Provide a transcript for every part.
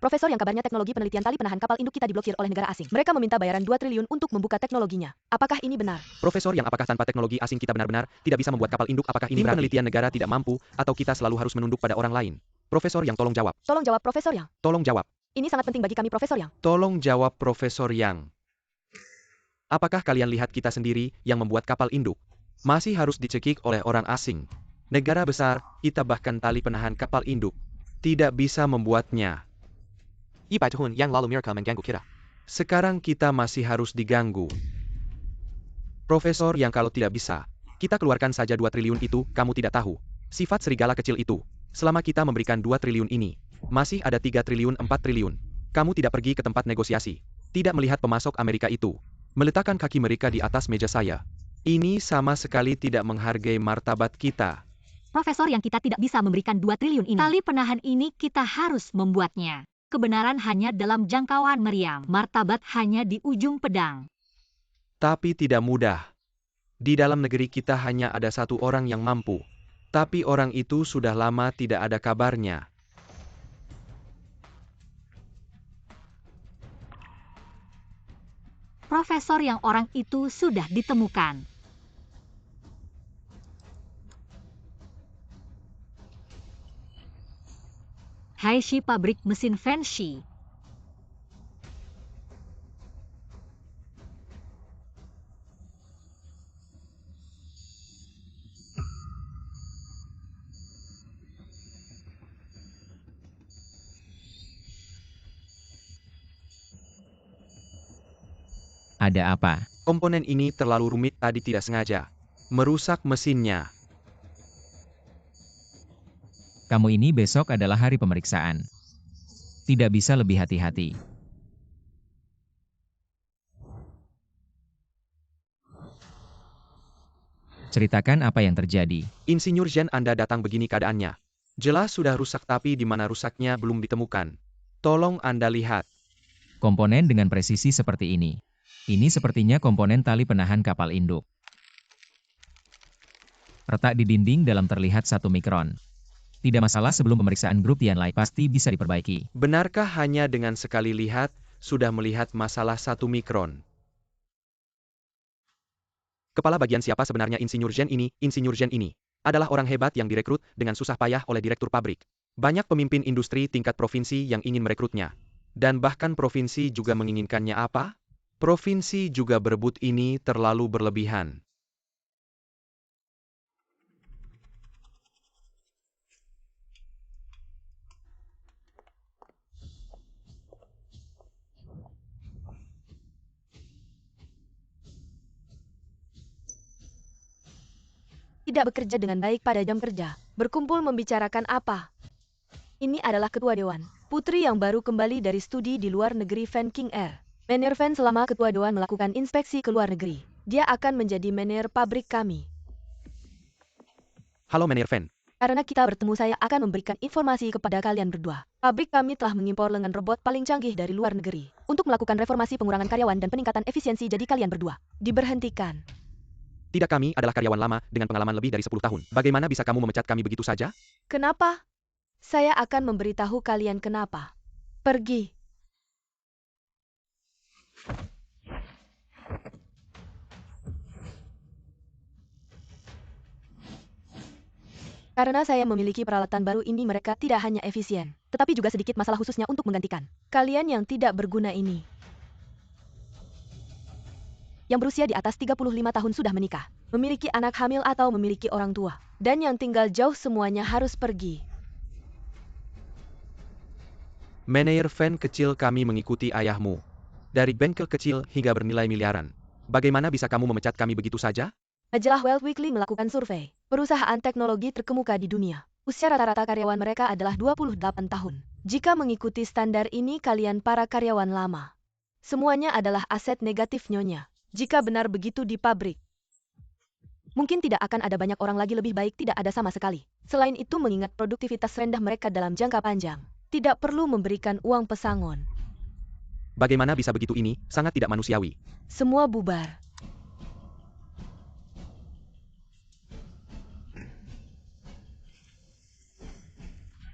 Profesor yang kabarnya teknologi penelitian tali penahan kapal induk kita diblokir oleh negara asing. Mereka meminta bayaran 2 triliun untuk membuka teknologinya. Apakah ini benar? Profesor yang apakah tanpa teknologi asing kita benar-benar tidak bisa membuat kapal induk? Apakah ini berarti penelitian negara tidak mampu atau kita selalu harus menunduk pada orang lain? Profesor yang tolong jawab. Tolong jawab Profesor Yang. Tolong jawab. Ini sangat penting bagi kami Profesor Yang. Tolong jawab Profesor Yang. Apakah kalian lihat kita sendiri yang membuat kapal induk? Masih harus dicekik oleh orang asing. Negara besar, kita bahkan tali penahan kapal induk tidak bisa membuatnya. 100 tahun yang lalu mereka mengganggu kita. Sekarang kita masih harus diganggu. Profesor Yang, kalau tidak bisa, kita keluarkan saja 2 triliun itu. Kamu tidak tahu sifat serigala kecil itu. Selama kita memberikan 2 triliun ini, masih ada 3 triliun 4 triliun. Kamu tidak pergi ke tempat negosiasi, tidak melihat pemasok Amerika itu meletakkan kaki mereka di atas meja saya. Ini sama sekali tidak menghargai martabat kita. Profesor Yang, kita tidak bisa memberikan 2 triliun ini. Tali penahan ini kita harus membuatnya. Kebenaran hanya dalam jangkauan meriam. Martabat hanya di ujung pedang. Tapi tidak mudah. Di dalam negeri kita hanya ada satu orang yang mampu. Tapi orang itu sudah lama tidak ada kabarnya. Profesor Yang, orang itu sudah ditemukan. Haishi pabrik mesin Fanshi. Ada apa? Komponen ini terlalu rumit, tadi tidak sengaja merusak mesinnya. Kamu ini besok adalah hari pemeriksaan. Tidak bisa lebih hati-hati. Ceritakan apa yang terjadi. Insinyur Zhen, Anda datang begini keadaannya. Jelas sudah rusak, tapi di mana rusaknya belum ditemukan. Tolong Anda lihat. Komponen dengan presisi seperti ini. Ini sepertinya komponen tali penahan kapal induk. Retak di dinding dalam terlihat 1 mikron. Tidak masalah, sebelum pemeriksaan grup Tianlai pasti bisa diperbaiki. Benarkah hanya dengan sekali lihat, sudah melihat masalah 1 mikron? Kepala bagian siapa sebenarnya Insinyur Zhen ini? Insinyur Zhen ini adalah orang hebat yang direkrut dengan susah payah oleh direktur pabrik. Banyak pemimpin industri tingkat provinsi yang ingin merekrutnya. Dan bahkan provinsi juga menginginkannya. Apa? Provinsi juga berebut. Ini terlalu berlebihan. Tidak bekerja dengan baik pada jam kerja. Berkumpul membicarakan apa? Ini adalah ketua dewan, putri yang baru kembali dari studi di luar negeri, Fan King Air. Manajer Fan selama ketua dewan melakukan inspeksi ke luar negeri. Dia akan menjadi manajer pabrik kami. Halo Manajer Fan. Karena kita bertemu, saya akan memberikan informasi kepada kalian berdua. Pabrik kami telah mengimpor lengan robot paling canggih dari luar negeri untuk melakukan reformasi pengurangan karyawan dan peningkatan efisiensi. Jadi kalian berdua diberhentikan. Tidak, kami adalah karyawan lama dengan pengalaman lebih dari 10 tahun. Bagaimana bisa kamu memecat kami begitu saja? Kenapa? Saya akan memberitahu kalian kenapa. Pergi. Karena saya memiliki peralatan baru ini, mereka tidak hanya efisien, tetapi juga sedikit masalah khususnya untuk menggantikan kalian yang tidak berguna ini. Yang berusia di atas 35 tahun sudah menikah, memiliki anak hamil atau memiliki orang tua, dan yang tinggal jauh, semuanya harus pergi. Manajer Fan kecil, kami mengikuti ayahmu. Dari bengkel kecil hingga bernilai miliaran. Bagaimana bisa kamu memecat kami begitu saja? Majalah Wealth Weekly melakukan survei perusahaan teknologi terkemuka di dunia. Usia rata-rata karyawan mereka adalah 28 tahun. Jika mengikuti standar ini, kalian para karyawan lama, semuanya adalah aset negatif nyonya. Jika benar begitu di pabrik, mungkin tidak akan ada banyak orang lagi, lebih baik tidak ada sama sekali. Selain itu, mengingat produktivitas rendah mereka dalam jangka panjang, tidak perlu memberikan uang pesangon. Bagaimana bisa begitu? Ini sangat tidak manusiawi. Semua bubar.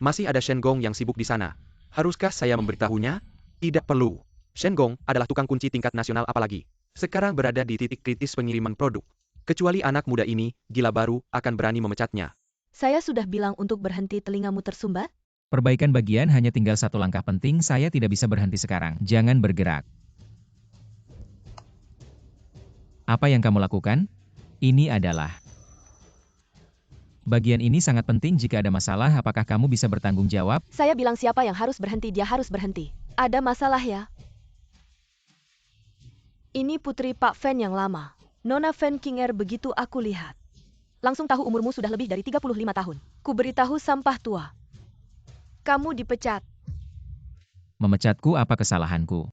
Masih ada Shen Gong yang sibuk di sana. Haruskah saya memberitahunya? Tidak perlu. Shen Gong adalah tukang kunci tingkat nasional apalagi. Sekarang berada di titik kritis pengiriman produk. Kecuali anak muda ini, gila baru, akan berani memecatnya. Saya sudah bilang untuk berhenti, telingamu tersumbat? Perbaikan bagian hanya tinggal satu langkah penting, saya tidak bisa berhenti sekarang. Jangan bergerak. Apa yang kamu lakukan? Ini adalah... Bagian ini sangat penting. Jika ada masalah, apakah kamu bisa bertanggung jawab? Saya bilang siapa yang harus berhenti, dia harus berhenti. Ada masalah ya? Ini putri Pak Fen yang lama. Nona Fen King Er, begitu aku lihat. Langsung tahu umurmu sudah lebih dari 35 tahun. Ku beritahu sampah tua. Kamu dipecat. Memecatku apa kesalahanku?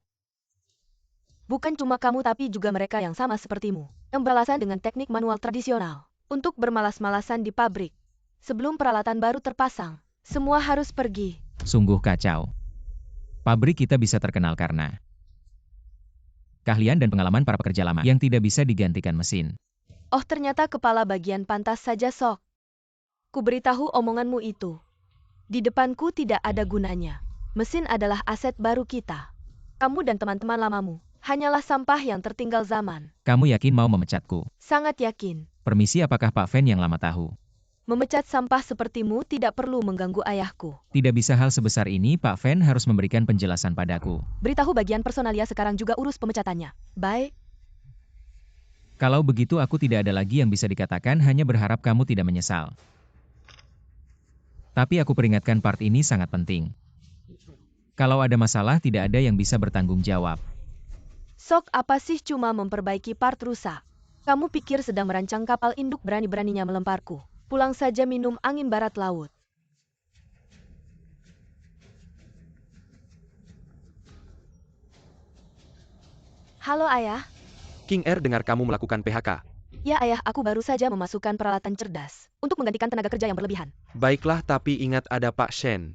Bukan cuma kamu tapi juga mereka yang sama sepertimu. Yang beralasan dengan teknik manual tradisional. Untuk bermalas-malasan di pabrik. Sebelum peralatan baru terpasang. Semua harus pergi. Sungguh kacau. Pabrik kita bisa terkenal karena keahlian dan pengalaman para pekerja lama yang tidak bisa digantikan mesin. Oh, ternyata kepala bagian pantas saja, Sok. Ku beritahu omonganmu itu. Di depanku tidak ada gunanya. Mesin adalah aset baru kita. Kamu dan teman-teman lamamu hanyalah sampah yang tertinggal zaman. Kamu yakin mau memecatku? Sangat yakin. Permisi, apakah Pak Fen yang lama tahu? Memecat sampah sepertimu tidak perlu mengganggu ayahku. Tidak bisa hal sebesar ini, Pak Fen harus memberikan penjelasan padaku. Beritahu bagian personalia sekarang juga urus pemecatannya. Baik. Kalau begitu aku tidak ada lagi yang bisa dikatakan, hanya berharap kamu tidak menyesal. Tapi aku peringatkan, part ini sangat penting. Kalau ada masalah tidak ada yang bisa bertanggung jawab. Sok, apa sih cuma memperbaiki part rusak? Kamu pikir sedang merancang kapal induk, berani-beraninya melemparku. Pulang saja minum angin barat laut. Halo ayah. King Er dengar kamu melakukan PHK. Ya ayah, aku baru saja memasukkan peralatan cerdas. Untuk menggantikan tenaga kerja yang berlebihan. Baiklah, tapi ingat ada Pak Shen.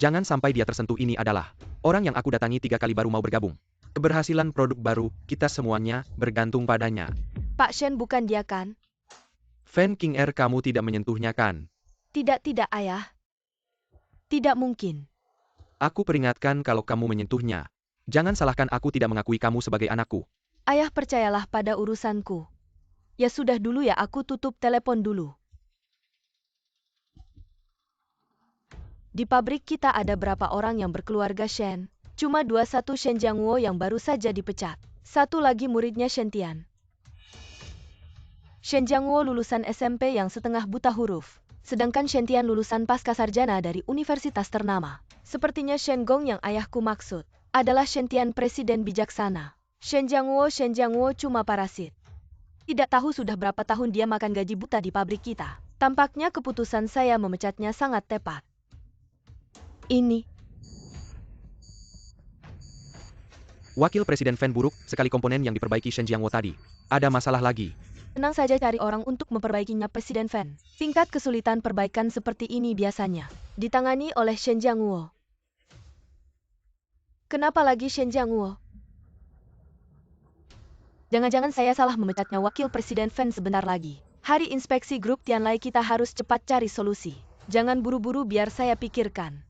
Jangan sampai dia tersentuh. Ini adalah orang yang aku datangi 3 kali baru mau bergabung. Keberhasilan produk baru, kita semuanya bergantung padanya. Pak Shen bukan dia kan? Fen King Er, kamu tidak menyentuhnya kan? Tidak ayah. Tidak mungkin. Aku peringatkan kalau kamu menyentuhnya. Jangan salahkan aku tidak mengakui kamu sebagai anakku. Ayah, percayalah pada urusanku. Ya sudah dulu ya, aku tutup telepon dulu. Di pabrik kita ada berapa orang yang berkeluarga Shen? Cuma 21 Shen Jiangwo yang baru saja dipecat. Satu lagi muridnya Shen Tian. Shen Jiangwo lulusan SMP yang setengah buta huruf. Sedangkan Shen Tian lulusan pasca sarjana dari universitas ternama. Sepertinya Shen Gong yang ayahku maksud adalah Shen Tian presiden bijaksana. Shen Jiangwo cuma parasit. Tidak tahu sudah berapa tahun dia makan gaji buta di pabrik kita. Tampaknya keputusan saya memecatnya sangat tepat. Ini. Wakil Presiden Fen buruk, sekali komponen yang diperbaiki Shen Jiangwo tadi. Ada masalah lagi. Tenang saja, cari orang untuk memperbaikinya Presiden Fen. Tingkat kesulitan perbaikan seperti ini biasanya ditangani oleh Shen Jiangwo. Kenapa lagi Shen Jiangwo? Jangan-jangan saya salah memecatnya. Wakil Presiden Fen sebentar lagi. Hari inspeksi grup Tianlai, kita harus cepat cari solusi. Jangan buru-buru, biar saya pikirkan.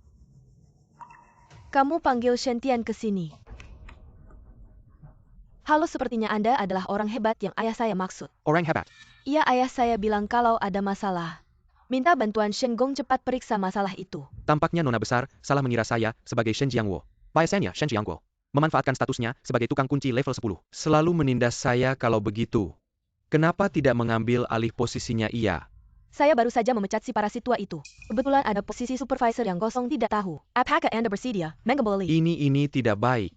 Kamu panggil Shen Tian ke sini. Halo, sepertinya Anda adalah orang hebat yang ayah saya maksud. Orang hebat. Iya, ayah saya bilang kalau ada masalah. Minta bantuan Shen Gong cepat periksa masalah itu. Tampaknya Nona besar salah mengira saya sebagai Shen Jiangwo. Paesennya Shen Jiangwo memanfaatkan statusnya sebagai tukang kunci level 10. Selalu menindas saya kalau begitu. Kenapa tidak mengambil alih posisinya ia? Saya baru saja memecat si parasit tua itu. Kebetulan ada posisi supervisor yang kosong, tidak tahu. Apakah Anda bersedia mengembali? Ini tidak baik.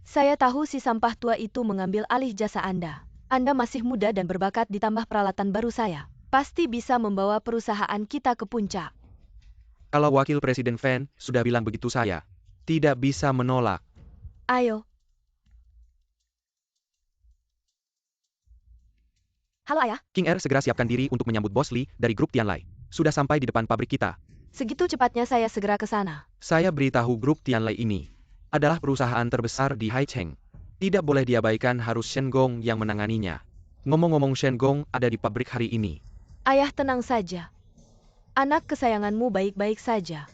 Saya tahu si sampah tua itu mengambil alih jasa Anda. Anda masih muda dan berbakat, ditambah peralatan baru saya. Pasti bisa membawa perusahaan kita ke puncak. Kalau Wakil Presiden Fen sudah bilang begitu, saya tidak bisa menolak. Ayo. Halo ayah. King Er, segera siapkan diri untuk menyambut Bos Li dari grup Tianlai. Sudah sampai di depan pabrik kita. Segitu cepatnya saya segera ke sana. Saya beritahu grup Tianlai ini adalah perusahaan terbesar di Haicheng. Tidak boleh diabaikan, harus Shen Gong yang menanganinya. Ngomong-ngomong, Shen Gong ada di pabrik hari ini. Ayah, tenang saja. Anak kesayanganmu baik-baik saja.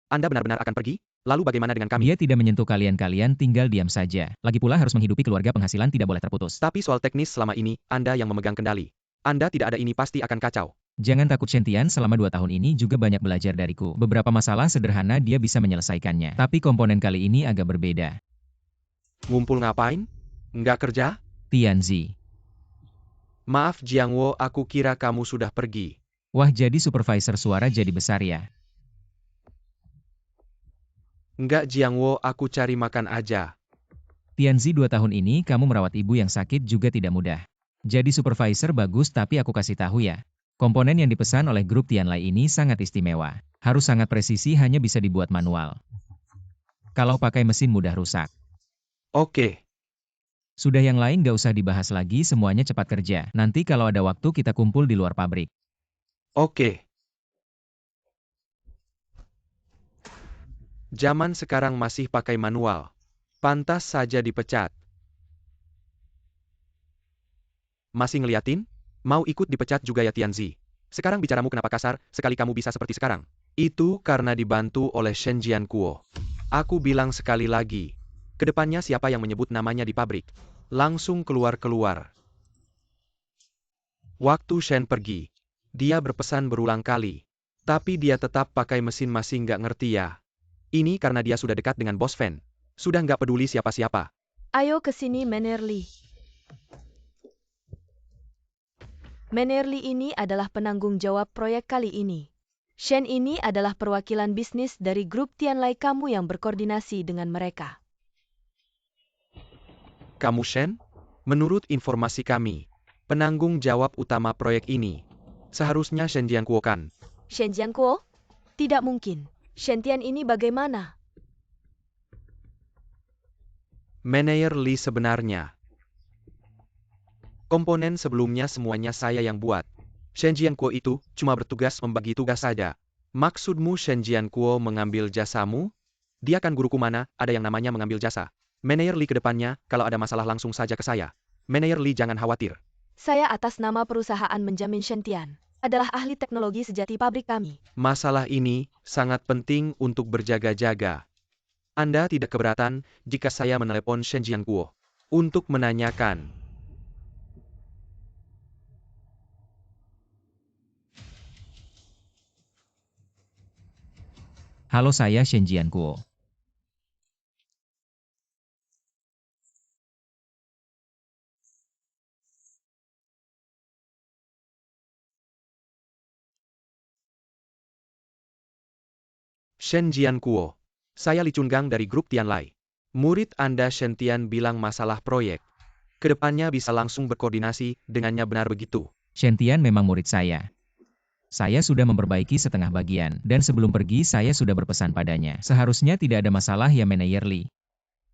Anda benar-benar akan pergi? Lalu bagaimana dengan kami? Dia tidak menyentuh kalian tinggal diam saja. Lagi pula harus menghidupi keluarga, penghasilan tidak boleh terputus. Tapi soal teknis selama ini, Anda yang memegang kendali. Anda tidak ada ini pasti akan kacau. Jangan takut, Shen selama 2 tahun ini juga banyak belajar dariku. Beberapa masalah sederhana dia bisa menyelesaikannya. Tapi komponen kali ini agak berbeda. Ngumpul ngapain? Nggak kerja? Tianzi. Maaf Jiangwo, aku kira kamu sudah pergi. Wah, jadi supervisor suara jadi besar ya. Nggak Jiangwo, aku cari makan aja. Tianzi, 2 tahun ini kamu merawat ibu yang sakit juga tidak mudah. Jadi supervisor bagus, tapi aku kasih tahu ya. Komponen yang dipesan oleh grup Tianlai ini sangat istimewa. Harus sangat presisi, hanya bisa dibuat manual. Kalau pakai mesin mudah rusak. Oke. Sudah, yang lain gak usah dibahas lagi, semuanya cepat kerja. Nanti kalau ada waktu kita kumpul di luar pabrik. Oke. Zaman sekarang masih pakai manual. Pantas saja dipecat. Masih ngeliatin? Mau ikut dipecat juga ya Tianzi? Sekarang bicaramu kenapa kasar, sekali kamu bisa seperti sekarang? Itu karena dibantu oleh Shen Jianquo. Aku bilang sekali lagi. Kedepannya siapa yang menyebut namanya di pabrik? Langsung keluar-keluar. Waktu Shen pergi, dia berpesan berulang kali. Tapi dia tetap pakai mesin, masih nggak ngerti ya. Ini karena dia sudah dekat dengan bos Fan. Sudah nggak peduli siapa-siapa. Ayo ke sini, Menerli. Menerli ini adalah penanggung jawab proyek kali ini. Shen ini adalah perwakilan bisnis dari grup Tianlai kamu yang berkoordinasi dengan mereka. Kamu Shen? Menurut informasi kami, penanggung jawab utama proyek ini seharusnya Shen Jianquo kan? Shen Jianquo? Tidak mungkin. Shen Tian ini bagaimana? Manajer Li sebenarnya. Komponen sebelumnya semuanya saya yang buat. Shen Jianquo itu cuma bertugas membagi tugas saja. Maksudmu Shen Jianquo mengambil jasamu? Dia kan guruku, mana ada yang namanya mengambil jasa. Manajer Li ke depannya, kalau ada masalah langsung saja ke saya. Manajer Li jangan khawatir. Saya atas nama perusahaan menjamin Shen Tian adalah ahli teknologi sejati pabrik kami. Masalah ini sangat penting untuk berjaga-jaga. Anda tidak keberatan jika saya menelepon Shen Jianquo untuk menanyakan. Halo, saya Shen Jianquo. Shen Jianquo. Saya Li Chungang dari grup Tianlai. Murid Anda Shen Tian bilang masalah proyek. Kedepannya bisa langsung berkoordinasi dengannya, benar begitu? Shen Tian memang murid saya. Saya sudah memperbaiki setengah bagian, dan sebelum pergi saya sudah berpesan padanya. Seharusnya tidak ada masalah ya Manajer Li.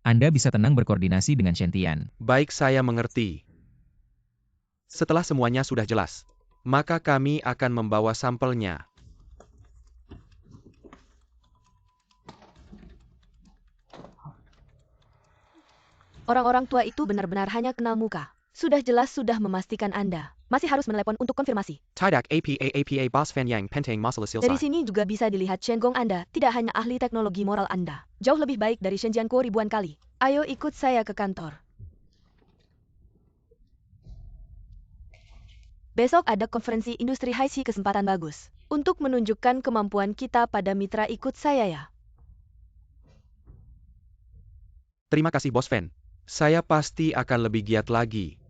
Anda bisa tenang berkoordinasi dengan Shen Tian. Baik, saya mengerti. Setelah semuanya sudah jelas, maka kami akan membawa sampelnya. Orang-orang tua itu benar-benar hanya kenal muka. Sudah jelas sudah memastikan Anda. Masih harus menelepon untuk konfirmasi. Tidak APA Boss Fan Yang Pentang Masalah Dari Silsai. sini juga bisa dilihat Shen Gong Anda tidak hanya ahli teknologi moral Anda. Jauh lebih baik dari Shen Jianquo ribuan kali. Ayo ikut saya ke kantor. Besok ada konferensi industri Haixi, kesempatan bagus. Untuk menunjukkan kemampuan kita pada mitra, ikut saya ya. Terima kasih Bos Fan. Saya pasti akan lebih giat lagi.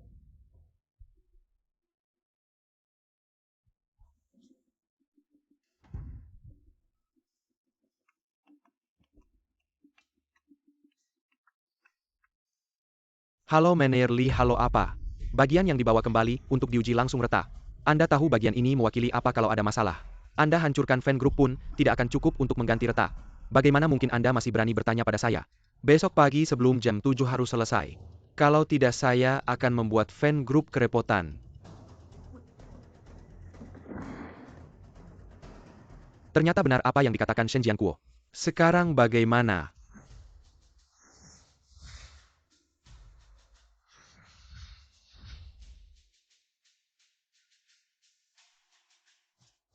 Halo Manajer Li, halo apa? Bagian yang dibawa kembali untuk diuji langsung retak. Anda tahu bagian ini mewakili apa kalau ada masalah. Anda hancurkan fan group pun tidak akan cukup untuk mengganti retak. Bagaimana mungkin Anda masih berani bertanya pada saya? Besok pagi sebelum jam 7 harus selesai. Kalau tidak saya akan membuat fan group kerepotan. Ternyata benar apa yang dikatakan Shen Jianquo. Sekarang bagaimana?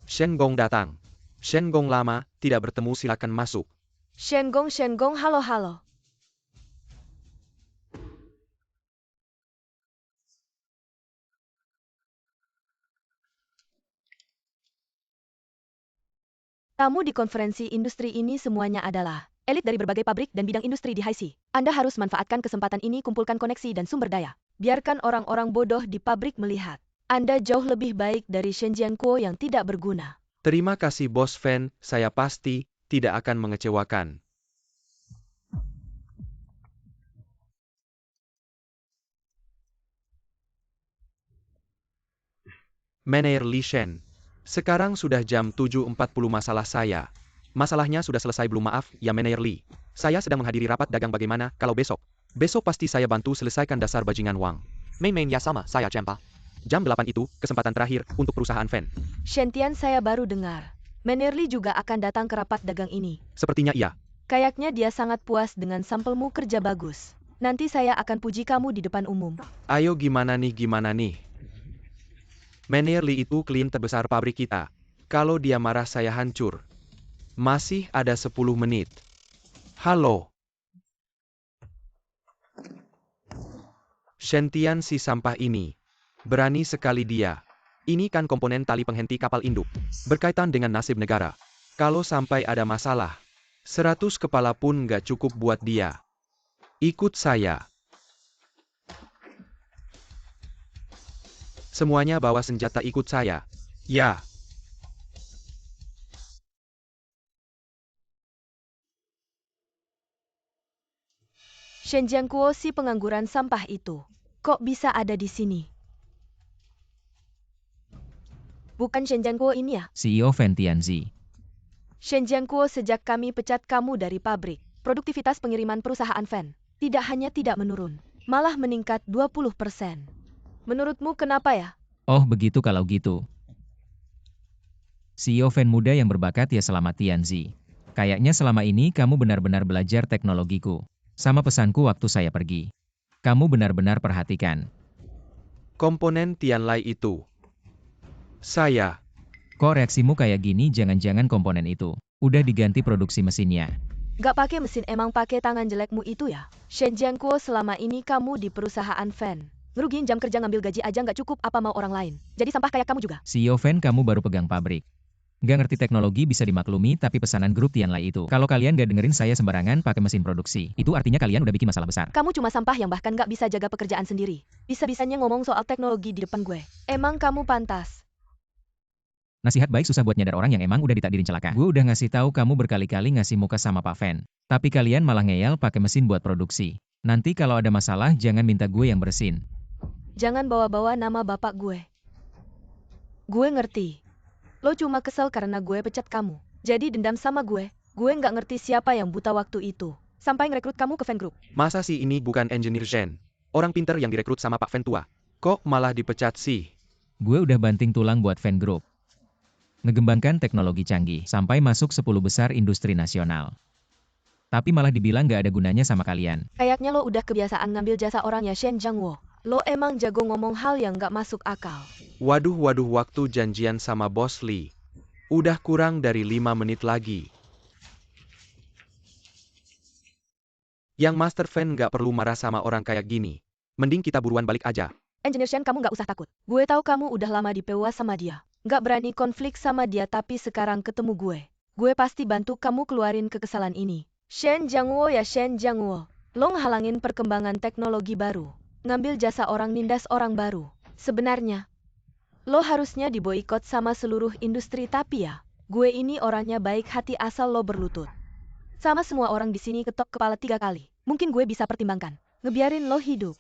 Shen Gong datang. Shen Gong lama, tidak bertemu, silakan masuk. Shen Gong, halo. Tamu di konferensi industri ini semuanya adalah elit dari berbagai pabrik dan bidang industri di Haixi. Anda harus manfaatkan kesempatan ini, kumpulkan koneksi dan sumber daya. Biarkan orang-orang bodoh di pabrik melihat. Anda jauh lebih baik dari Shen Jianguo yang tidak berguna. Terima kasih Bos Fan, saya pasti tidak akan mengecewakan. Manajer Li Shen. Sekarang sudah jam 7.40, masalah saya. Masalahnya sudah selesai belum? Maaf, ya Manajer Li. Saya sedang menghadiri rapat dagang, bagaimana kalau besok? Besok pasti saya bantu selesaikan dasar bajingan Wang. Main-main ya sama, saya Champa. Jam 8 itu, kesempatan terakhir untuk perusahaan Fan. Shen-Tian, saya baru dengar. Manajer Li juga akan datang ke rapat dagang ini. Sepertinya iya. Kayaknya dia sangat puas dengan sampelmu, kerja bagus. Nanti saya akan puji kamu di depan umum. Ayo gimana nih? Manajer Li itu klien terbesar pabrik kita. Kalau dia marah saya hancur. Masih ada 10 menit. Halo. Shen-Tian, si sampah ini. Berani sekali dia. Ini kan komponen tali penghenti kapal induk. Berkaitan dengan nasib negara. Kalau sampai ada masalah, 100 kepala pun nggak cukup buat dia. Ikut saya. Semuanya bawa senjata, ikut saya. Ya. Shen Jianguo, si pengangguran sampah itu. Kok bisa ada di sini? Bukan Shen Jianguo ini ya? CEO Fan Tianzi. Shen Jianguo, sejak kami pecat kamu dari pabrik, produktivitas pengiriman perusahaan Fan tidak hanya tidak menurun, malah meningkat 20%. Menurutmu kenapa ya? Oh begitu, kalau gitu. CEO Fan muda yang berbakat ya, selamat Tianzi. Kayaknya selama ini kamu benar-benar belajar teknologiku. Sama pesanku waktu saya pergi. Kamu benar-benar perhatikan. Komponen Tianlai itu. Saya. Kok reaksimu kayak gini? Jangan-jangan komponen itu udah diganti produksi mesinnya. Gak pakai mesin, emang pakai tangan jelekmu itu ya? Shen Jianguo, selama ini kamu di perusahaan Fan ngerugiin jam kerja, ngambil gaji aja nggak cukup, apa mau orang lain jadi sampah kayak kamu juga? CEO Fan, kamu baru pegang pabrik. Nggak ngerti teknologi bisa dimaklumi, tapi pesanan grup Tianlai itu. Kalau kalian gak dengerin saya sembarangan pakai mesin produksi, itu artinya kalian udah bikin masalah besar. Kamu cuma sampah yang bahkan gak bisa jaga pekerjaan sendiri. Bisa-bisanya ngomong soal teknologi di depan gue. Emang kamu pantas? Nasihat baik susah buat nyadar orang yang emang udah ditakdirin celaka. Gue udah ngasih tahu kamu berkali-kali ngasih muka sama Pak Fan. Tapi kalian malah ngeyel pakai mesin buat produksi. Nanti kalau ada masalah jangan minta gue yang bersihin. Jangan bawa-bawa nama bapak gue. Gue ngerti. Lo cuma kesel karena gue pecat kamu. Jadi dendam sama gue. Gue nggak ngerti siapa yang buta waktu itu sampai ngerekrut kamu ke Fan Group. Masa sih ini bukan engineer Shen? Orang pinter yang direkrut sama Pak Fan tua. Kok malah dipecat sih? Gue udah banting tulang buat Fan Group. Ngegembangkan teknologi canggih sampai masuk 10 besar industri nasional. Tapi malah dibilang gak ada gunanya sama kalian. Kayaknya lo udah kebiasaan ngambil jasa orang ya, Shen Jianguo. Lo emang jago ngomong hal yang gak masuk akal. Waduh, waktu janjian sama Bos Li. Udah kurang dari 5 menit lagi. Yang Master Fan gak perlu marah sama orang kayak gini. Mending kita buruan balik aja. Engineer Shen, kamu gak usah takut. Gue tahu kamu udah lama dipewa sama dia. Gak berani konflik sama dia, tapi sekarang ketemu gue. Gue pasti bantu kamu keluarin kekesalan ini. Shen Jianguo ya, Shen Jianguo. Lo ngehalangin perkembangan teknologi baru. Ngambil jasa orang, nindas orang baru. Sebenarnya, lo harusnya diboikot sama seluruh industri, tapi ya, gue ini orangnya baik hati asal lo berlutut. Sama semua orang di sini ketok kepala 3 kali. Mungkin gue bisa pertimbangkan. Ngebiarin lo hidup.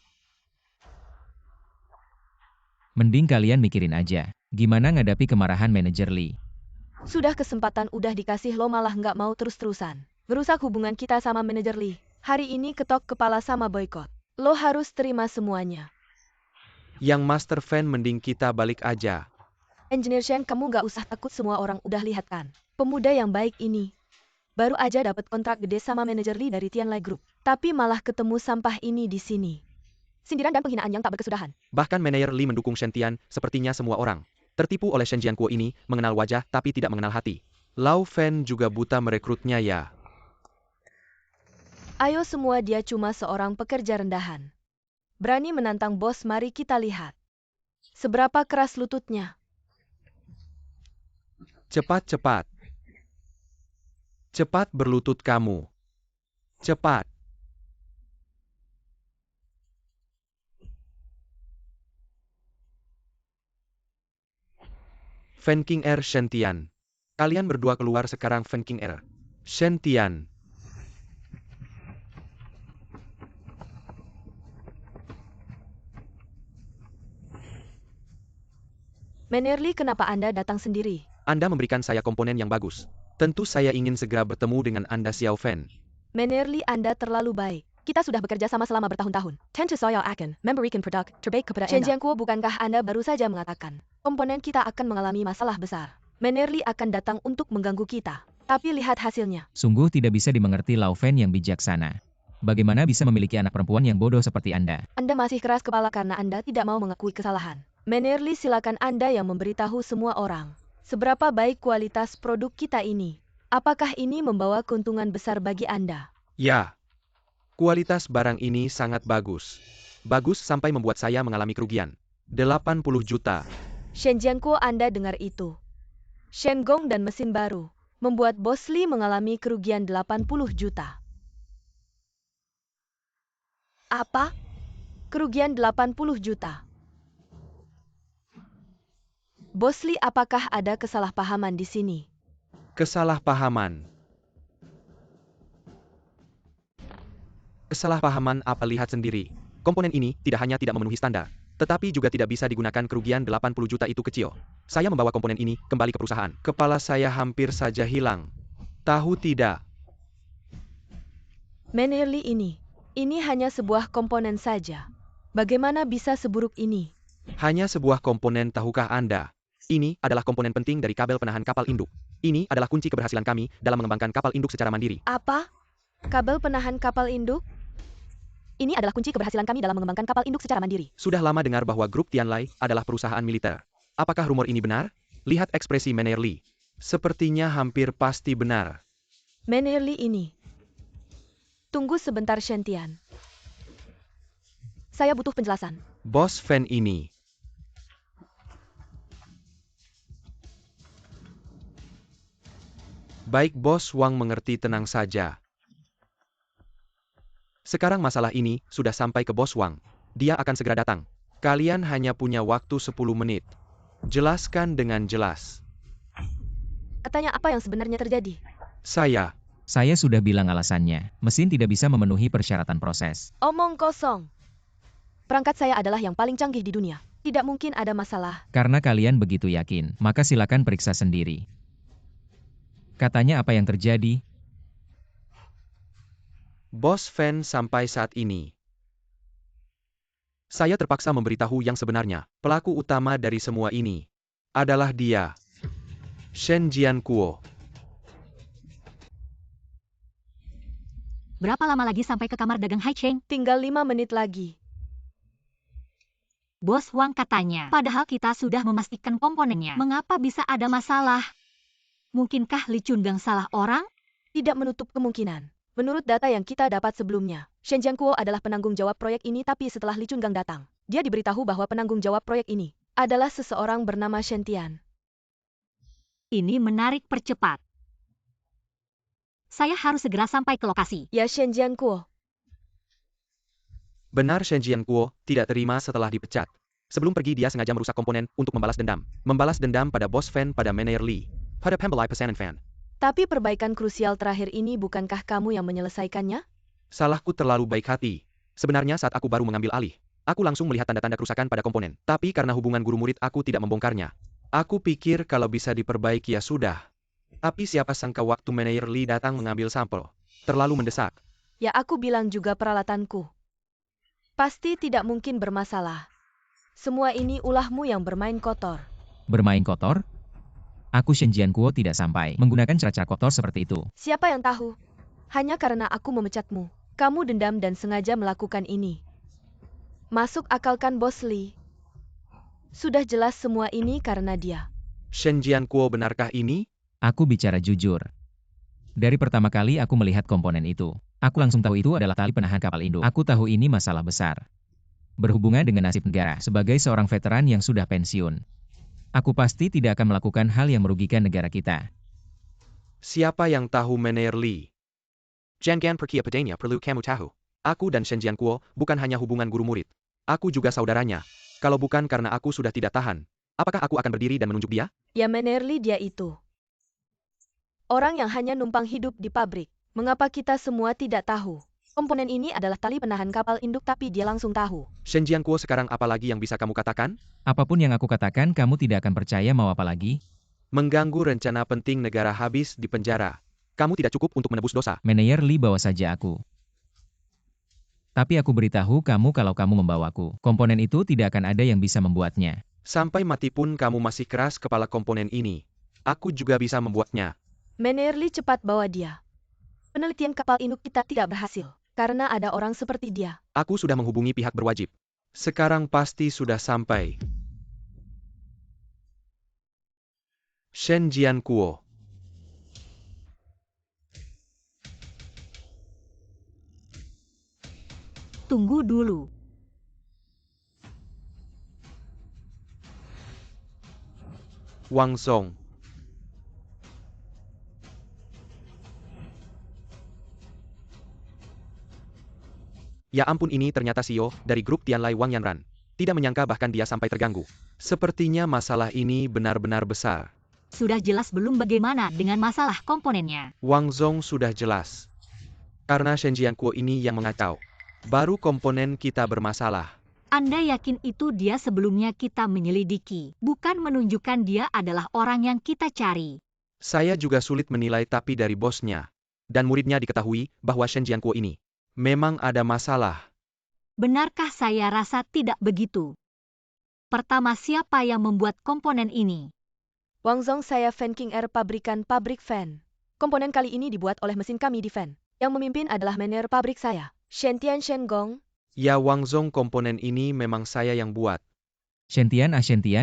Mending kalian mikirin aja. Gimana ngadapi kemarahan manajer Li. Sudah kesempatan udah dikasih, lo malah nggak mau terus-terusan. Ngerusak hubungan kita sama manajer Li. Hari ini ketok kepala sama boykot. Lo harus terima semuanya. Yang Master Fan mending kita balik aja. Engineer Shen, kamu nggak usah takut, semua orang udah lihat kan. Pemuda yang baik ini. Baru aja dapat kontrak gede sama manajer Li dari Tianlai Group. Tapi malah ketemu sampah ini di sini. Sindiran dan penghinaan yang tak berkesudahan. Bahkan manajer Li mendukung Shen Tian, sepertinya semua orang tertipu oleh Shen Jianguo ini, mengenal wajah tapi tidak mengenal hati. Lau Fen juga buta merekrutnya ya. Ayo semua, dia cuma seorang pekerja rendahan. Berani menantang bos, mari kita lihat. Seberapa keras lututnya. Cepat-cepat. Cepat berlutut kamu. Cepat. Fen King Er Shen Tian. Kalian berdua keluar sekarang, Fen King Er Shen Tian. Mannerly, kenapa Anda datang sendiri? Anda memberikan saya komponen yang bagus. Tentu saya ingin segera bertemu dengan Anda, Xiao Fen. Mannerly, Anda terlalu baik. Kita sudah bekerja sama selama bertahun-tahun. Tentu saya akan memberikan produk terbaik kepada Anda. Shen Jianguo, bukankah Anda baru saja mengatakan komponen kita akan mengalami masalah besar? Mannerly akan datang untuk mengganggu kita. Tapi lihat hasilnya. Sungguh tidak bisa dimengerti Lau Fen yang bijaksana. Bagaimana bisa memiliki anak perempuan yang bodoh seperti Anda? Anda masih keras kepala karena Anda tidak mau mengakui kesalahan. Mannerly, silakan Anda yang memberitahu semua orang. Seberapa baik kualitas produk kita ini? Apakah ini membawa keuntungan besar bagi Anda? Ya. Kualitas barang ini sangat bagus. Bagus sampai membuat saya mengalami kerugian. 80 juta. Shen Jianguo, Anda dengar itu? Shen Gong dan mesin baru membuat Bos Li mengalami kerugian 80 juta. Apa? Kerugian 80 juta. Bos Li, apakah ada kesalahpahaman di sini? Kesalahpahaman. Kesalahpahaman apa? Lihat sendiri. Komponen ini tidak hanya tidak memenuhi standar, tetapi juga tidak bisa digunakan. Kerugian 80 juta itu kecil. Saya membawa komponen ini kembali ke perusahaan. Kepala saya hampir saja hilang. Tahu tidak? Mannerly, ini hanya sebuah komponen saja. Bagaimana bisa seburuk ini? Hanya sebuah komponen, tahukah Anda? Ini adalah komponen penting dari kabel penahan kapal induk. Ini adalah kunci keberhasilan kami dalam mengembangkan kapal induk secara mandiri. Apa? Kabel penahan kapal induk? Ini adalah kunci keberhasilan kami dalam mengembangkan kapal induk secara mandiri. Sudah lama dengar bahwa grup Tianlai adalah perusahaan militer. Apakah rumor ini benar? Lihat ekspresi Mannerly. Sepertinya hampir pasti benar. Mannerly, tunggu sebentar, Shen Tian. Saya butuh penjelasan. Bos Fen ini. Baik, Bos Wang mengerti, tenang saja. Sekarang masalah ini sudah sampai ke Bos Wang. Dia akan segera datang. Kalian hanya punya waktu 10 menit. Jelaskan dengan jelas. Katanya apa yang sebenarnya terjadi? Saya sudah bilang alasannya. Mesin tidak bisa memenuhi persyaratan proses. Omong kosong. Perangkat saya adalah yang paling canggih di dunia. Tidak mungkin ada masalah. Karena kalian begitu yakin, maka silakan periksa sendiri. Katanya apa yang terjadi? Bos Fen, sampai saat ini saya terpaksa memberitahu yang sebenarnya. Pelaku utama dari semua ini adalah dia, Shen Jianguo. Berapa lama lagi sampai ke kamar dagang Hai Cheng? Tinggal 5 menit lagi. Bos Wang katanya, padahal kita sudah memastikan komponennya. Mengapa bisa ada masalah? Mungkinkah Li Chungang salah orang? Tidak menutup kemungkinan. Menurut data yang kita dapat sebelumnya, Shen Jianguo adalah penanggung jawab proyek ini, tapi setelah Li Chungang datang, dia diberitahu bahwa penanggung jawab proyek ini adalah seseorang bernama Shen Tian. Ini menarik, percepat. Saya harus segera sampai ke lokasi. Ya, Shen Jianguo. Benar, Shen Jianguo tidak terima setelah dipecat. Sebelum pergi dia sengaja merusak komponen untuk membalas dendam. Membalas dendam pada Bos Fen, pada Mannerly, pada Pembelai Pesanan Fan. Tapi perbaikan krusial terakhir ini bukankah kamu yang menyelesaikannya? Salahku terlalu baik hati. Sebenarnya saat aku baru mengambil alih, aku langsung melihat tanda-tanda kerusakan pada komponen. Tapi karena hubungan guru murid, aku tidak membongkarnya. Aku pikir kalau bisa diperbaiki ya sudah. Tapi siapa sangka waktu Mannerly datang mengambil sampel. Terlalu mendesak. Ya, aku bilang juga peralatanku pasti tidak mungkin bermasalah. Semua ini ulahmu yang bermain kotor. Bermain kotor? Aku Shen Jianguo tidak sampai menggunakan cara-cara kotor seperti itu. Siapa yang tahu? Hanya karena aku memecatmu, kamu dendam dan sengaja melakukan ini. Masuk akalkan, Bos Li. Sudah jelas semua ini karena dia. Shen Jianguo, benarkah ini? Aku bicara jujur. Dari pertama kali aku melihat komponen itu, aku langsung tahu itu adalah tali penahan kapal induk. Aku tahu ini masalah besar. Berhubungan dengan nasib negara. Sebagai seorang veteran yang sudah pensiun, aku pasti tidak akan melakukan hal yang merugikan negara kita. Siapa yang tahu Meneer Lee? Jangan pergi padanya perlu kamu tahu. Aku dan Shen Jiankuo bukan hanya hubungan guru murid. Aku juga saudaranya. Kalau bukan karena aku sudah tidak tahan, apakah aku akan berdiri dan menunjuk dia? Ya Meneer Lee dia itu. Orang yang hanya numpang hidup di pabrik. Mengapa kita semua tidak tahu? Komponen ini adalah tali penahan kapal induk tapi dia langsung tahu. Shen Jiankuo sekarang apa lagi yang bisa kamu katakan? Apapun yang aku katakan kamu tidak akan percaya mau apa lagi? Mengganggu rencana penting negara habis di penjara. Kamu tidak cukup untuk menebus dosa. Meneer Lee bawa saja aku. Tapi aku beritahu kamu kalau kamu membawaku. Komponen itu tidak akan ada yang bisa membuatnya. Sampai mati pun kamu masih keras kepala komponen ini. Aku juga bisa membuatnya. Meneer Lee cepat bawa dia. Penelitian kapal induk kita tidak berhasil. Karena ada orang seperti dia. Aku sudah menghubungi pihak berwajib. Sekarang pasti sudah sampai. Shen Jiankuo. Tunggu dulu. Wang Zong. Ya ampun, ini ternyata CEO dari grup Tianlai Wang Yanran. Tidak menyangka bahkan dia sampai terganggu. Sepertinya masalah ini benar-benar besar. Sudah jelas belum bagaimana dengan masalah komponennya? Wang Zong sudah jelas. Karena Shen Jiankuo ini yang mengacau. Baru komponen kita bermasalah. Anda yakin itu dia sebelumnya kita menyelidiki, bukan menunjukkan dia adalah orang yang kita cari. Saya juga sulit menilai tapi dari bosnya dan muridnya diketahui bahwa Shen Jiankuo ini memang ada masalah. Benarkah? Saya rasa tidak begitu. Pertama, siapa yang membuat komponen ini? Wang Zong, saya Fan King Air, pabrikan pabrik fan. Komponen kali ini dibuat oleh mesin kami di fan. Yang memimpin adalah manajer pabrik saya, Shen Tian Shen Gong. Ya Wang Zong, komponen ini memang saya yang buat. Shentian,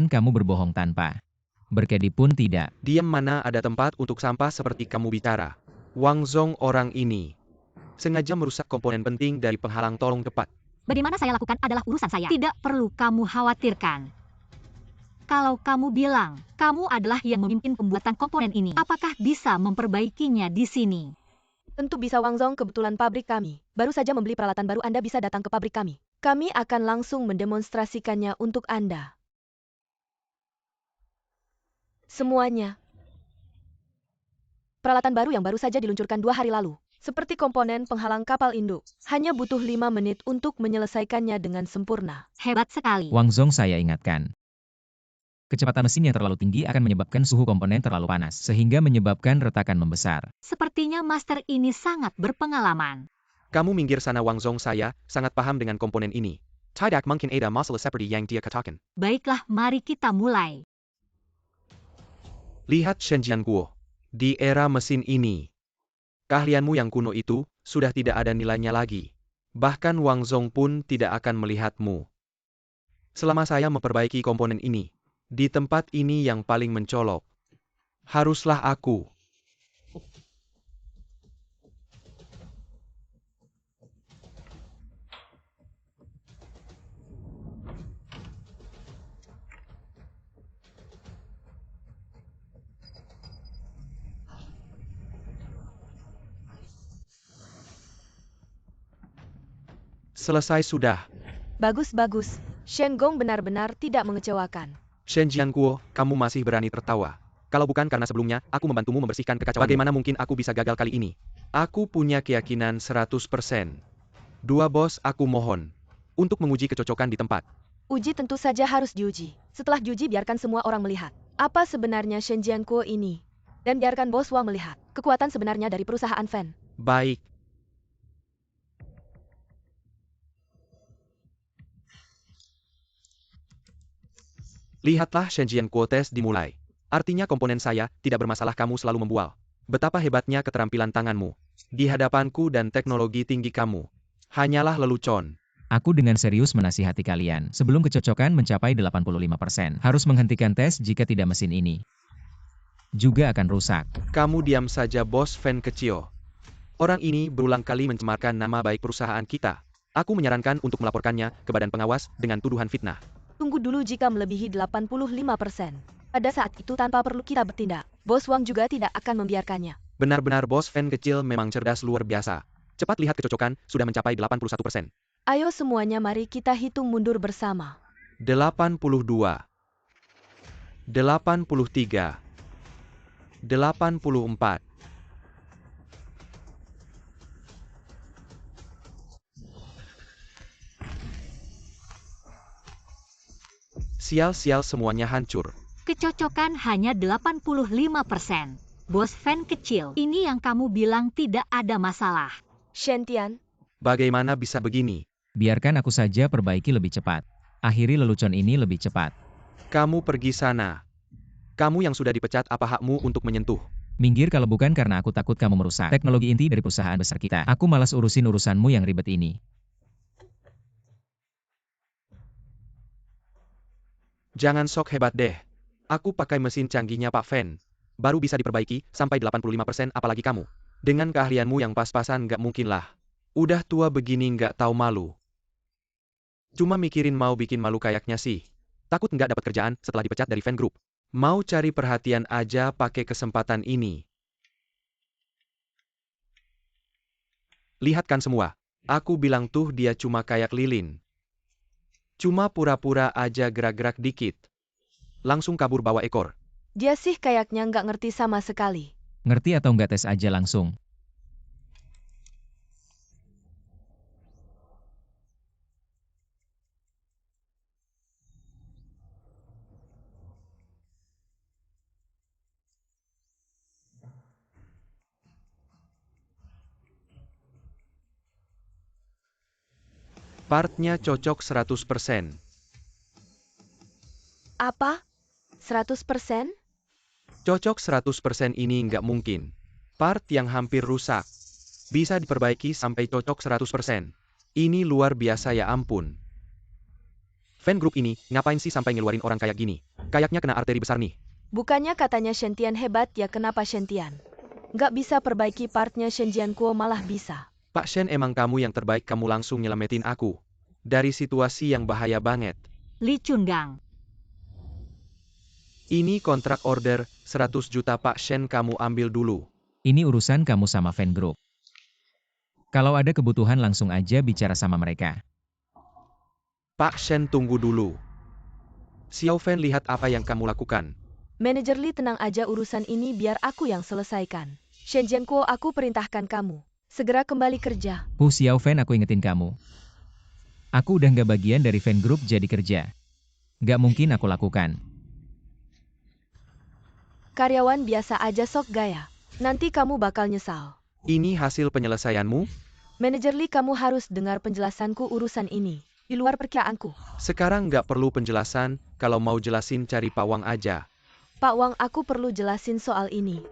kamu berbohong tanpa berkedip pun tidak. Diam, mana ada tempat untuk sampah seperti kamu bicara. Wang Zong orang ini sengaja merusak komponen penting dari penghalang tolong cepat. Bagaimana saya lakukan adalah urusan saya. Tidak perlu kamu khawatirkan. Kalau kamu bilang, kamu adalah yang memimpin pembuatan komponen ini, apakah bisa memperbaikinya di sini? Tentu bisa Wang Zong, kebetulan pabrik kami baru saja membeli peralatan baru. Anda bisa datang ke pabrik kami. Kami akan langsung mendemonstrasikannya untuk Anda. Semuanya. Peralatan baru yang baru saja diluncurkan 2 hari lalu. Seperti komponen penghalang kapal induk. Hanya butuh 5 menit untuk menyelesaikannya dengan sempurna. Hebat sekali. Wang Zong, saya ingatkan. Kecepatan mesin yang terlalu tinggi akan menyebabkan suhu komponen terlalu panas, sehingga menyebabkan retakan membesar. Sepertinya master ini sangat berpengalaman. Kamu minggir sana Wang Zong, saya sangat paham dengan komponen ini. Tidak mungkin ada masalah seperti yang dia katakan. Baiklah, mari kita mulai. Lihat Shen Jiankuo. Di era mesin ini, keahlianmu yang kuno itu sudah tidak ada nilainya lagi. Bahkan Wang Zong pun tidak akan melihatmu. Selama saya memperbaiki komponen ini, di tempat ini yang paling mencolok, haruslah aku. Selesai sudah. Bagus-bagus. Shen Gong benar-benar tidak mengecewakan. Shen Jiankuo, kamu masih berani tertawa. Kalau bukan karena sebelumnya, aku membantumu membersihkan kekacauan. Bagaimana mungkin aku bisa gagal kali ini? Aku punya keyakinan 100%. Dua bos, aku mohon. Untuk menguji kecocokan di tempat. Uji tentu saja harus diuji. Setelah diuji, biarkan semua orang melihat. Apa sebenarnya Shen Jiankuo ini? Dan biarkan bos Wang melihat kekuatan sebenarnya dari perusahaan fan. Baik. Lihatlah Shen Jiankuo, tes dimulai. Artinya komponen saya tidak bermasalah. Kamu selalu membual. Betapa hebatnya keterampilan tanganmu. Di hadapanku dan teknologi tinggi kamu. Hanyalah lelucon. Aku dengan serius menasihati kalian. Sebelum kecocokan mencapai 85%, harus menghentikan tes jika tidak mesin ini. juga akan rusak. Kamu diam saja, bos Fan kecil. Orang ini berulang kali mencemarkan nama baik perusahaan kita. Aku menyarankan untuk melaporkannya ke badan pengawas dengan tuduhan fitnah. Tunggu dulu, jika melebihi 85%. Pada saat itu tanpa perlu kita bertindak, Bos Wang juga tidak akan membiarkannya. Benar-benar bos Fan kecil memang cerdas luar biasa. Cepat lihat kecocokan, sudah mencapai 81%. Ayo semuanya, mari kita hitung mundur bersama. 82, 83, 84. Sial-sial, semuanya hancur. Kecocokan hanya 85%. Bos Fan kecil, ini yang kamu bilang tidak ada masalah. Shen-Tian, Bagaimana bisa begini? Biarkan aku saja perbaiki lebih cepat. Akhiri lelucon ini lebih cepat. Kamu pergi sana. Kamu yang sudah dipecat, apa hakmu untuk menyentuh? Minggir kalau bukan karena aku takut kamu merusak teknologi inti dari perusahaan besar kita. Aku malas urusin urusanmu yang ribet ini. Jangan sok hebat deh. Aku pakai mesin canggihnya Pak Fan. Baru bisa diperbaiki sampai 85%, apalagi kamu. Dengan keahlianmu yang pas-pasan nggak mungkin lah. Udah tua begini nggak tahu malu. Cuma mikirin mau bikin malu kayaknya sih. Takut nggak dapat kerjaan setelah dipecat dari Fan Group. Mau cari perhatian aja pakai kesempatan ini. Lihat kan semua. Aku bilang tuh dia cuma kayak lilin. Cuma pura-pura aja gerak-gerak dikit. Langsung kabur bawa ekor. dia sih kayaknya nggak ngerti sama sekali. Ngerti atau nggak, tes aja langsung. Partnya cocok 100%. Apa? 100%? Cocok 100% ini nggak mungkin. Part yang hampir rusak. Bisa diperbaiki sampai cocok 100%. Ini luar biasa, ya ampun. Fan Group ini, ngapain sih sampai ngeluarin orang kayak gini? Kayaknya kena arteri besar nih. Bukannya katanya Shen-Tian hebat, ya kenapa Shen-Tian nggak bisa perbaiki partnya Shen Jianquo malah bisa? Pak Shen, emang kamu yang terbaik, kamu langsung nyelamatin aku. Dari situasi yang bahaya banget. Li Chungang, Ini kontrak order 100 juta Pak Shen, kamu ambil dulu. Ini urusan kamu sama Fan Group. Kalau ada kebutuhan langsung aja bicara sama mereka. Pak Shen, tunggu dulu. Xiao Fan, lihat apa yang kamu lakukan. Manajer Li, tenang aja, urusan ini biar aku yang selesaikan. Shen Jianquo, aku perintahkan kamu segera kembali kerja. Xiao Fan, aku ingetin kamu. Aku udah nggak bagian dari Fan Group jadi kerja. Nggak mungkin aku lakukan. Karyawan biasa aja sok gaya. Nanti kamu bakal nyesal. Ini hasil penyelesaianmu? Manajer Li, kamu harus dengar penjelasanku, urusan ini di luar perkiraanku. Sekarang nggak perlu penjelasan, kalau mau jelasin cari Pak Wang aja. Pak Wang, aku perlu jelasin soal ini.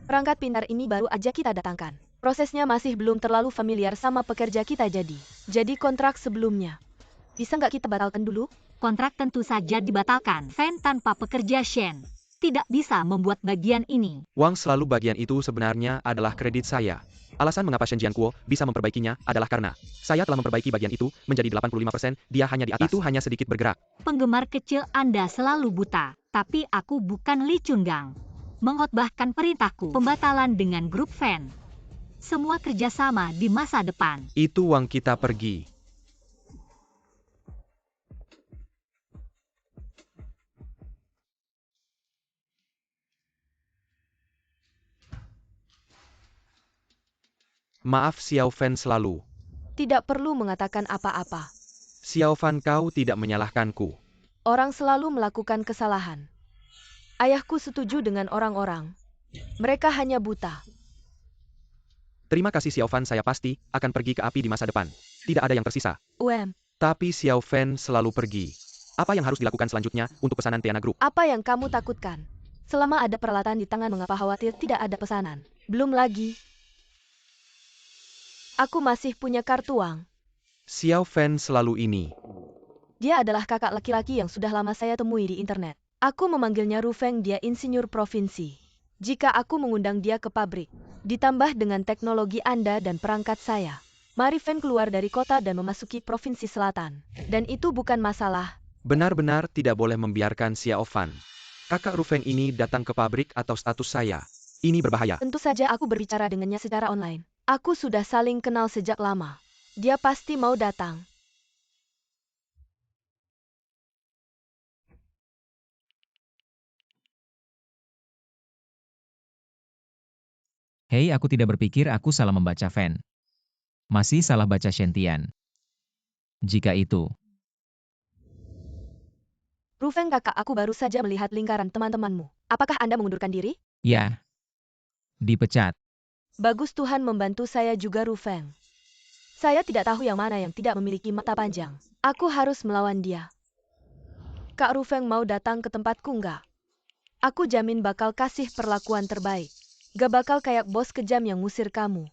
Perangkat pintar ini baru aja kita datangkan. Prosesnya masih belum terlalu familiar sama pekerja kita, jadi kontrak sebelumnya bisa nggak kita batalkan dulu? kontrak tentu saja dibatalkan. Fan tanpa pekerja Shen tidak bisa membuat bagian ini. Wang, selalu bagian itu sebenarnya adalah kredit saya. Alasan mengapa Shen Jianquo bisa memperbaikinya adalah karena saya telah memperbaiki bagian itu menjadi 85%, dia hanya di atas. Itu hanya sedikit bergerak. Penggemar kecil Anda selalu buta, tapi aku bukan Li Chungang. Mengkhotbahkan perintahku, pembatalan dengan grup fan. Semua kerjasama di masa depan. Itu Wang, kita pergi. Maaf Xiao Fan, selalu. Tidak perlu mengatakan apa-apa. Xiao Fan, kau tidak menyalahkanku. Orang selalu melakukan kesalahan. Ayahku setuju dengan orang-orang. Mereka hanya buta. Terima kasih Xiao Fan, saya pasti akan pergi ke api di masa depan. Tidak ada yang tersisa. Tapi Xiao Fan selalu pergi. Apa yang harus dilakukan selanjutnya untuk pesanan Tiana Group? Apa yang kamu takutkan? Selama ada peralatan di tangan, mengapa khawatir tidak ada pesanan? Belum lagi, aku masih punya kartu Wang. Xiao Fan selalu ini. Dia adalah kakak laki-laki yang sudah lama saya temui di internet. Aku memanggilnya Ru Feng, dia insinyur provinsi. Jika aku mengundang dia ke pabrik, ditambah dengan teknologi Anda dan perangkat saya, mari Feng keluar dari kota dan memasuki provinsi selatan. Dan itu bukan masalah. Benar-benar tidak boleh membiarkan Xiao Fan, kakak Ru Feng ini datang ke pabrik atau status saya. Ini berbahaya. Tentu saja aku berbicara dengannya secara online. Aku sudah saling kenal sejak lama. Dia pasti mau datang. Hei, aku tidak berpikir aku salah membaca Fan. Masih salah baca Shen. Jika itu, Ru Feng kakak, aku baru saja melihat lingkaran teman-temanmu. Apakah Anda mengundurkan diri? ya, dipecat. Bagus, Tuhan membantu saya juga, Ru Feng. Saya tidak tahu yang mana yang tidak memiliki mata panjang. Aku harus melawan dia. Kak Ru Feng mau datang ke tempatku nggak? Aku jamin bakal kasih perlakuan terbaik. Gak bakal kayak bos kejam yang ngusir kamu.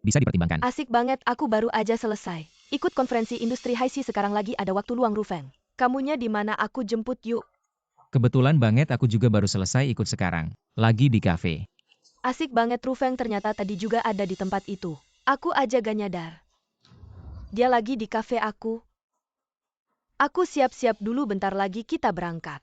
Bisa dipertimbangkan. Asik banget, aku baru aja selesai. Ikut konferensi industri Haixi, sekarang lagi ada waktu luang, Ru Feng. Kamunya di mana, aku jemput yuk. Kebetulan banget aku juga baru selesai ikut sekarang. Lagi di kafe. Asik banget, Ru Feng ternyata tadi juga ada di tempat itu. Aku aja gak nyadar. Dia lagi di kafe aku. Aku siap-siap dulu, bentar lagi kita berangkat.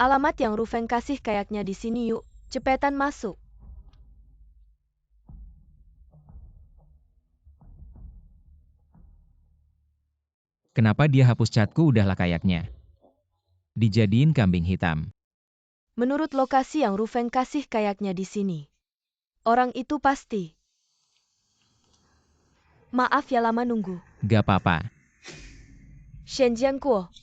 Alamat yang Ru Feng kasih kayaknya di sini, yuk. Cepetan masuk. Kenapa dia hapus catku, udahlah kayaknya. Dijadiin kambing hitam. Menurut lokasi yang Ru Feng kasih kayaknya di sini. Orang itu pasti. Maaf ya lama nunggu. Gak apa-apa. Shen Jianguo.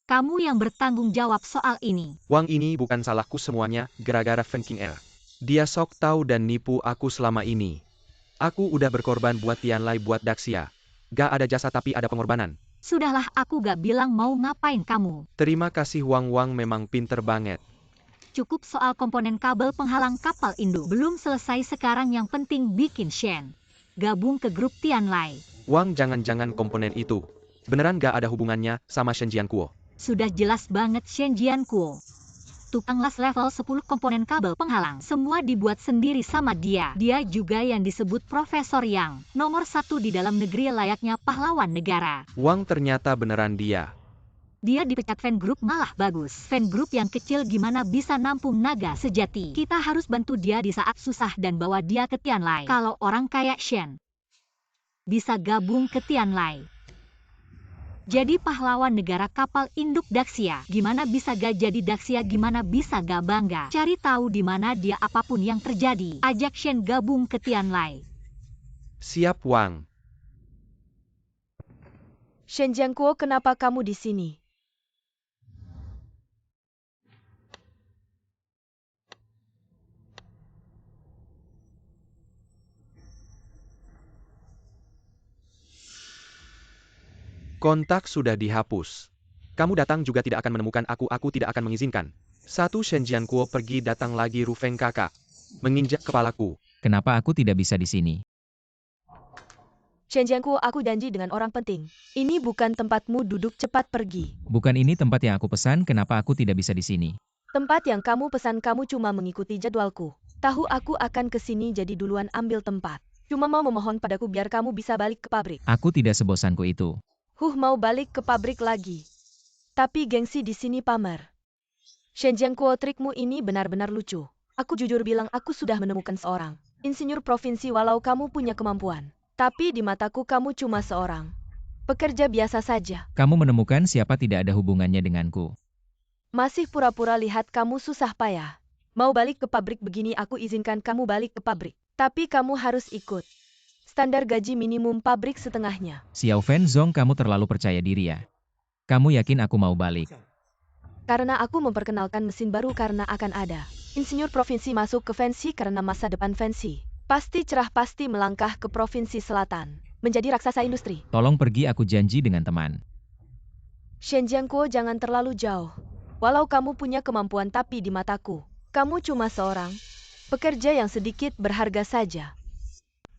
Kamu yang bertanggung jawab soal ini. Wang, ini bukan salahku semuanya, gara-gara Feng Qing'er. Dia sok tahu dan nipu aku selama ini. Aku udah berkorban buat Tianlai, buat Daxia. Gak ada jasa tapi ada pengorbanan. Sudahlah, aku gak bilang mau ngapain kamu. Terima kasih Wang, Wang memang pinter banget. Cukup soal komponen kabel penghalang kapal induk. Belum selesai, sekarang yang penting bikin Shen gabung ke grup Tianlai. Wang, jangan-jangan komponen itu beneran gak ada hubungannya sama Shen Jianguo. Sudah jelas banget Shen Jianguo. Tukang las level 10 komponen kabel penghalang. Semua dibuat sendiri sama dia. Dia juga yang disebut Profesor Yang nomor 1 di dalam negeri, layaknya pahlawan negara. Wang, ternyata beneran dia. Dia dipecat fan group, malah bagus. Fan group yang kecil gimana bisa nampung naga sejati. Kita harus bantu dia di saat susah dan bawa dia ke Tianlai. Kalau orang kayak Shen bisa gabung ke Tianlai, jadi pahlawan negara kapal induk Daxia. Gimana bisa gak jadi Daxia, gimana bisa gak bangga. Cari tahu di mana dia, apapun yang terjadi. Ajak Shen gabung ke Tianlai. Siap Wang. Shen Jianguo, kenapa kamu di sini? Kontak sudah dihapus. Kamu datang juga tidak akan menemukan aku tidak akan mengizinkan. Satu Shen Jianguo pergi, datang lagi Ru Feng kakak. Menginjak kepalaku. Kenapa aku tidak bisa di sini? Shen Jianguo, aku janji dengan orang penting. Ini bukan tempatmu duduk, cepat pergi. Bukan ini tempat yang aku pesan, kenapa aku tidak bisa di sini? Tempat yang kamu pesan, kamu cuma mengikuti jadwalku. Tahu aku akan ke sini, jadi duluan ambil tempat. Cuma mau memohon padaku biar kamu bisa balik ke pabrik. Aku tidak sebosanku itu. Mau balik ke pabrik lagi. Tapi gengsi di sini pamer. Shen Jianguo, trikmu ini benar-benar lucu. Aku jujur bilang, aku sudah menemukan seorang insinyur provinsi, walau kamu punya kemampuan. Tapi di mataku kamu cuma seorang pekerja biasa saja. Kamu menemukan siapa tidak ada hubungannya denganku. Masih pura-pura lihat kamu susah payah. Mau balik ke pabrik begini, aku izinkan kamu balik ke pabrik. Tapi kamu harus ikut standar gaji minimum pabrik setengahnya. Xiao Fan Zong, kamu terlalu percaya diri ya. Kamu yakin aku mau balik? Karena aku memperkenalkan mesin baru, karena akan ada insinyur provinsi masuk ke Fancy karena masa depan Fancy. Pasti cerah, pasti melangkah ke provinsi selatan. Menjadi raksasa industri. Tolong pergi, aku janji dengan teman. Shen Jianguo, jangan terlalu jauh. Walau kamu punya kemampuan tapi di mataku, kamu cuma seorang pekerja yang sedikit berharga saja.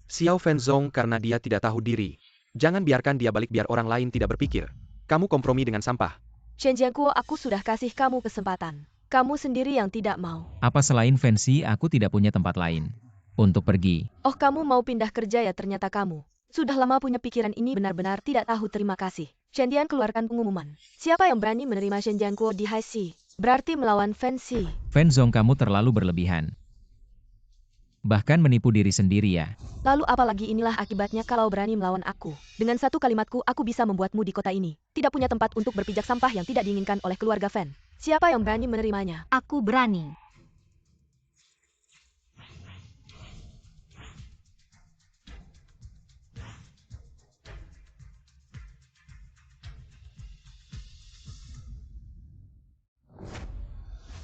Xiao Fenzong karena dia tidak tahu diri. Jangan biarkan dia balik biar orang lain tidak berpikir. Kamu kompromi dengan sampah. Shen Jianguo, aku sudah kasih kamu kesempatan. Kamu sendiri yang tidak mau. Apa selain fancy, aku tidak punya tempat lain untuk pergi. Oh, kamu mau pindah kerja ya? Ternyata kamu sudah lama punya pikiran ini, benar-benar tidak tahu terima kasih. Shen Dian keluarkan pengumuman. Siapa yang berani menerima Shen Jianguo di High Sea, berarti melawan Fancy. Fenzong, kamu terlalu berlebihan. Bahkan menipu diri sendiri ya. Lalu apalagi, inilah akibatnya kalau berani melawan aku. Dengan satu kalimatku, aku bisa membuatmu di kota ini tidak punya tempat untuk berpijak sampah yang tidak diinginkan oleh keluarga Fan. Siapa yang berani menerimanya? Aku berani.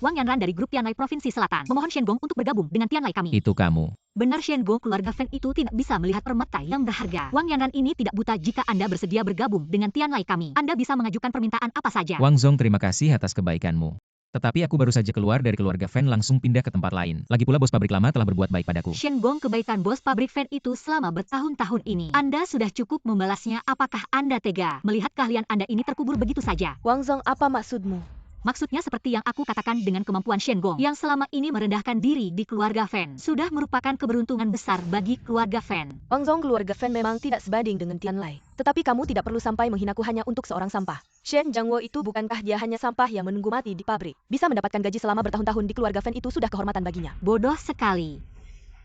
Wang Yanran dari grup Tianlai Provinsi Selatan memohon Shen Gong untuk bergabung dengan Tianlai kami. Itu kamu. Benar, Shen Gong, keluarga Fan itu tidak bisa melihat permata yang berharga. Wang Yanran ini tidak buta. Jika Anda bersedia bergabung dengan Tianlai kami, Anda bisa mengajukan permintaan apa saja. Wang Zong, terima kasih atas kebaikanmu. Tetapi aku baru saja keluar dari keluarga Fan, langsung pindah ke tempat lain. Lagi pula bos pabrik lama telah berbuat baik padaku. Shen Gong, kebaikan bos pabrik Fan itu selama bertahun-tahun ini, Anda sudah cukup membalasnya. Apakah Anda tega melihat keahlian Anda ini terkubur begitu saja? Wang Zong, apa maksudmu? Maksudnya seperti yang aku katakan, dengan kemampuan Shen Gong yang selama ini merendahkan diri di keluarga Fan, sudah merupakan keberuntungan besar bagi keluarga Fan. Wang Zong, keluarga Fan memang tidak sebanding dengan Tianlai. Tetapi kamu tidak perlu sampai menghinaku hanya untuk seorang sampah. Shen Jianguo itu bukankah dia hanya sampah yang menunggu mati di pabrik? Bisa mendapatkan gaji selama bertahun-tahun di keluarga Fan itu sudah kehormatan baginya. Bodoh sekali.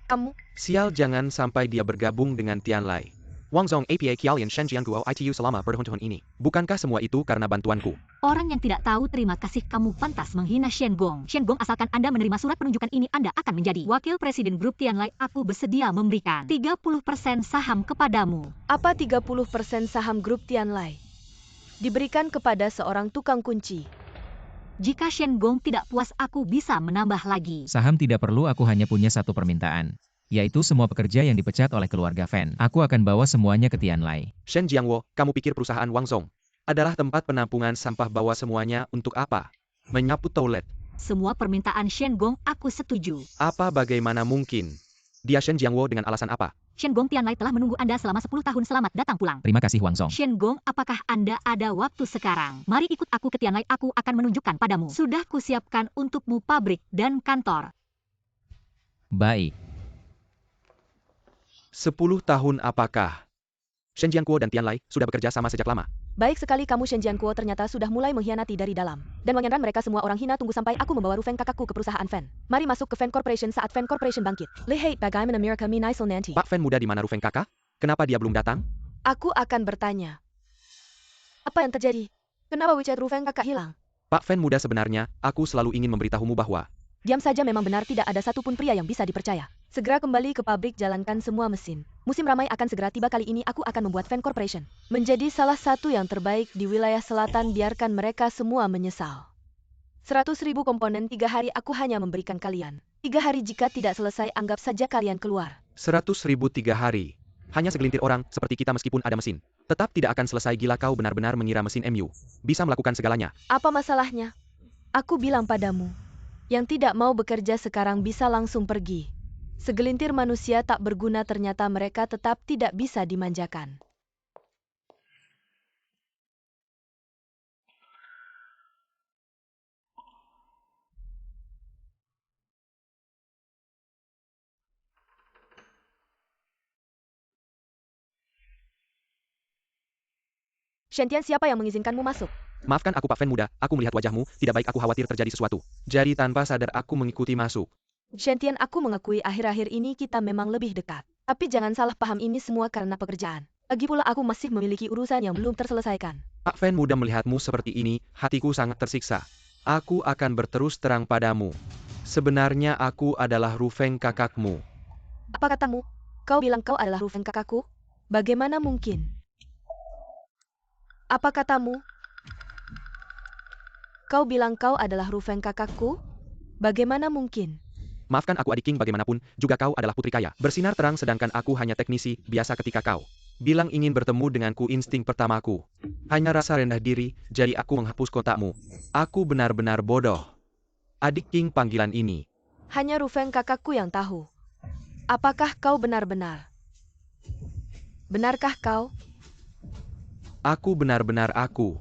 Kamu, Sial, jangan sampai dia bergabung dengan Tianlai. Wang Zong APA Kialian Shen Jianguo ITU selama bertahun-tahun ini. Bukankah semua itu karena bantuanku? Orang yang tidak tahu terima kasih, kamu pantas menghina Shen Gong. Shen Gong, asalkan Anda menerima surat penunjukan ini, Anda akan menjadi Wakil Presiden Grup Tianlai. Aku bersedia memberikan 30% saham kepadamu. apa 30% saham grup Tianlai diberikan kepada seorang tukang kunci? Jika Shen Gong tidak puas, aku bisa menambah lagi. Saham tidak perlu, aku hanya punya satu permintaan. Yaitu semua pekerja yang dipecat oleh keluarga Fan. Aku akan bawa semuanya ke Tianlai. Shen Jianguo, kamu pikir perusahaan Wang Zong adalah tempat penampungan sampah? Bawa semuanya untuk apa? Menyapu toilet. Semua permintaan Shen Gong aku setuju. Apa, bagaimana mungkin? Dia Shen Jianguo dengan alasan apa? Shen Gong, Tianlai telah menunggu Anda selama 10 tahun. Selamat datang pulang. Terima kasih Wang Zong. Shen Gong, apakah Anda ada waktu sekarang? Mari ikut aku ke Tianlai, aku akan menunjukkan padamu. Sudah kusiapkan untukmu pabrik dan kantor. Baik. 10 tahun apakah? Shen Jianguo dan Tianlai sudah bekerja sama sejak lama. Baik sekali kamu, Shen Jianguo, ternyata sudah mulai mengkhianati dari dalam. Dan Wang Yanran, mereka semua orang hina. Tunggu sampai aku membawa Ru Feng kakakku ke perusahaan Fan. Mari masuk ke Fan Corporation saat Fan Corporation bangkit. Lihat bagaimana Amerika Minaisel nanti. Pak Fan muda di mana Ru Feng kakak? Kenapa dia belum datang? Aku akan bertanya. Apa yang terjadi? Kenapa WeChat Ru Feng kakak hilang? Pak Fan muda, sebenarnya aku selalu ingin memberitahumu bahwa Diam saja, memang benar tidak ada satupun pria yang bisa dipercaya. Segera kembali ke pabrik, jalankan semua mesin. Musim ramai akan segera tiba. Kali ini aku akan membuat Fan Corporation menjadi salah satu yang terbaik di wilayah selatan. Biarkan mereka semua menyesal. 100.000 komponen 3 hari, aku hanya memberikan kalian 3 hari. Jika tidak selesai, anggap saja kalian keluar. 100.000 3 hari. Hanya segelintir orang seperti kita, meskipun ada mesin, tetap tidak akan selesai. Gila, kau benar-benar mengira mesin MU bisa melakukan segalanya. Apa masalahnya? Aku bilang padamu, yang tidak mau bekerja sekarang bisa langsung pergi. Segelintir manusia tak berguna, ternyata mereka tetap tidak bisa dimanjakan. Shen Tian, siapa yang mengizinkanmu masuk? Maafkan aku Pak Fan muda, aku melihat wajahmu, tidak baik, aku khawatir terjadi sesuatu. Jadi tanpa sadar aku mengikuti masuk. Shen Tian, aku mengakui akhir-akhir ini kita memang lebih dekat. Tapi jangan salah paham, ini semua karena pekerjaan. Lagi pula aku masih memiliki urusan yang belum terselesaikan. Pak Fan muda, melihatmu seperti ini, hatiku sangat tersiksa. Aku akan berterus terang padamu. Sebenarnya aku adalah Ru Feng kakakmu. Apa katamu? Kau bilang kau adalah Ru Feng kakakku? Bagaimana mungkin? Apa katamu? Kau bilang kau adalah Ru Feng kakakku? Bagaimana mungkin? Maafkan aku adik King bagaimanapun, juga kau adalah putri kaya. Bersinar terang sedangkan aku hanya teknisi, biasa ketika kau bilang ingin bertemu denganku insting pertamaku. Hanya rasa rendah diri, jadi aku menghapus kontakmu. Aku benar-benar bodoh. Adik King panggilan ini. Hanya Rufeng kakakku yang tahu. Apakah kau benar-benar? Benarkah kau? Aku benar-benar aku.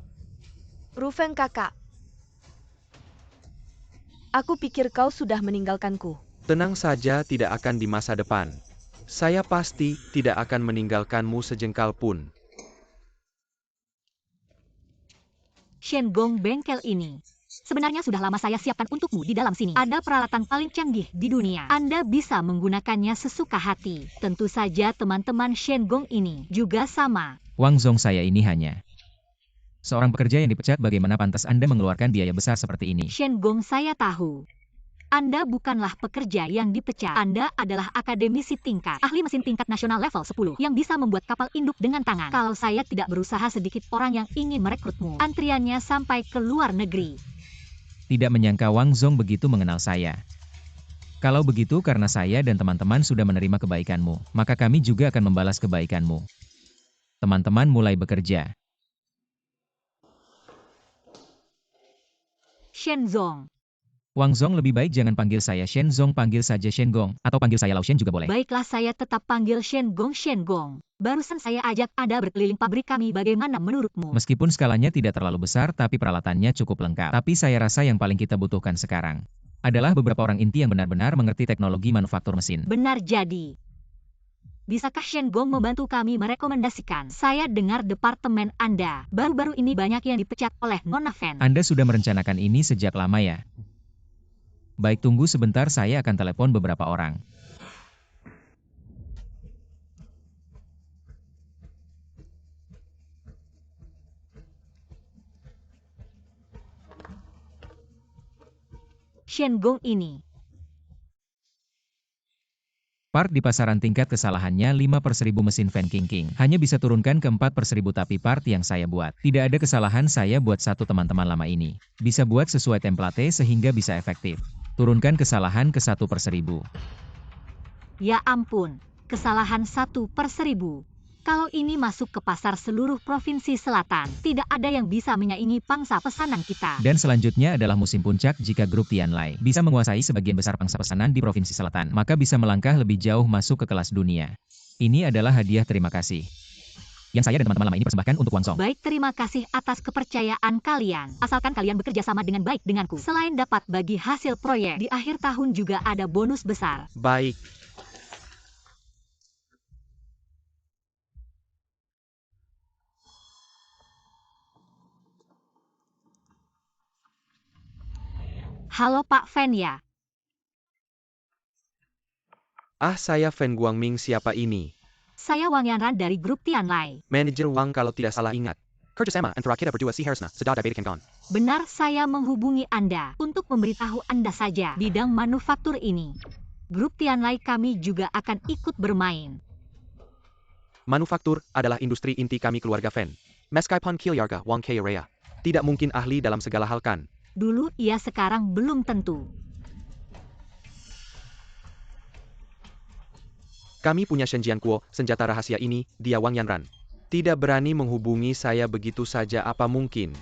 Rufeng kakak. Aku pikir kau sudah meninggalkanku. Tenang saja, tidak akan di masa depan. Saya pasti tidak akan meninggalkanmu sejengkal pun. Shen Gong bengkel ini. Sebenarnya sudah lama saya siapkan untukmu di dalam sini. Ada peralatan paling canggih di dunia. Anda bisa menggunakannya sesuka hati. Tentu saja teman-teman Shen Gong ini juga sama. Wang Zong, saya ini hanya seorang pekerja yang dipecat. Bagaimana pantas Anda mengeluarkan biaya besar seperti ini? Shen Gong, saya tahu. Anda bukanlah pekerja yang dipecat. Anda adalah akademisi tingkat, ahli mesin tingkat nasional level 10, yang bisa membuat kapal induk dengan tangan. Kalau saya tidak berusaha, sedikit orang yang ingin merekrutmu. Antriannya sampai ke luar negeri. Tidak menyangka Wang Zong begitu mengenal saya. Kalau begitu karena saya dan teman-teman sudah menerima kebaikanmu, maka kami juga akan membalas kebaikanmu. Teman-teman mulai bekerja. Shen Zong. Wang Zong, lebih baik jangan panggil saya Shen Zong, panggil saja Shen Gong, atau panggil saya Lao Shen juga boleh. Baiklah, saya tetap panggil Shen Gong. Shen Gong. Barusan saya ajak Anda berkeliling pabrik kami, bagaimana menurutmu? Meskipun skalanya tidak terlalu besar, tapi peralatannya cukup lengkap. Tapi saya rasa yang paling kita butuhkan sekarang adalah beberapa orang inti yang benar-benar mengerti teknologi manufaktur mesin. Benar jadi. Bisakah Shen Gong membantu kami merekomendasikan? Saya dengar departemen Anda baru-baru ini banyak yang dipecat oleh Nona Fen. Anda sudah merencanakan ini sejak lama ya? Baik, tunggu sebentar, saya akan telepon beberapa orang. Shen Gong ini. Part di pasaran tingkat kesalahannya 5/1000 mesin fan King. Hanya bisa turunkan ke 4/1000, tapi part yang saya buat. Tidak ada kesalahan, saya buat satu teman-teman lama ini. Bisa buat sesuai template sehingga bisa efektif. Turunkan kesalahan ke 1/1000. Ya ampun, kesalahan 1/1000. Kalau ini masuk ke pasar seluruh provinsi selatan, tidak ada yang bisa menyaingi pangsa pesanan kita. Dan selanjutnya adalah musim puncak. Jika grup Tianlai bisa menguasai sebagian besar pangsa pesanan di provinsi selatan, maka bisa melangkah lebih jauh masuk ke kelas dunia. Ini adalah hadiah terima kasih yang saya dan teman-teman lama ini persembahkan untuk Wang Zong. Baik, terima kasih atas kepercayaan kalian. Asalkan kalian bekerja sama dengan baik denganku. Selain dapat bagi hasil proyek, di akhir tahun juga ada bonus besar. Baik. Halo Pak Fen ya. Saya Fen Guangming, siapa ini? Saya Wang Yanran dari grup Tianlai. Manajer Wang kalau tidak salah ingat. Kerjasama antara kita berdua si harusnya sudah dibedakan. Benar, saya menghubungi Anda untuk memberitahu Anda saja bidang manufaktur ini. Grup Tianlai kami juga akan ikut bermain. Manufaktur adalah industri inti kami keluarga Fen. Meskipun keluarga Wang kaya raya. Tidak mungkin ahli dalam segala hal kan? Dulu ia, sekarang belum tentu. Kami punya Shen Jianguo, senjata rahasia ini, dia Wang Yanran. Tidak berani menghubungi saya begitu saja, apa mungkin?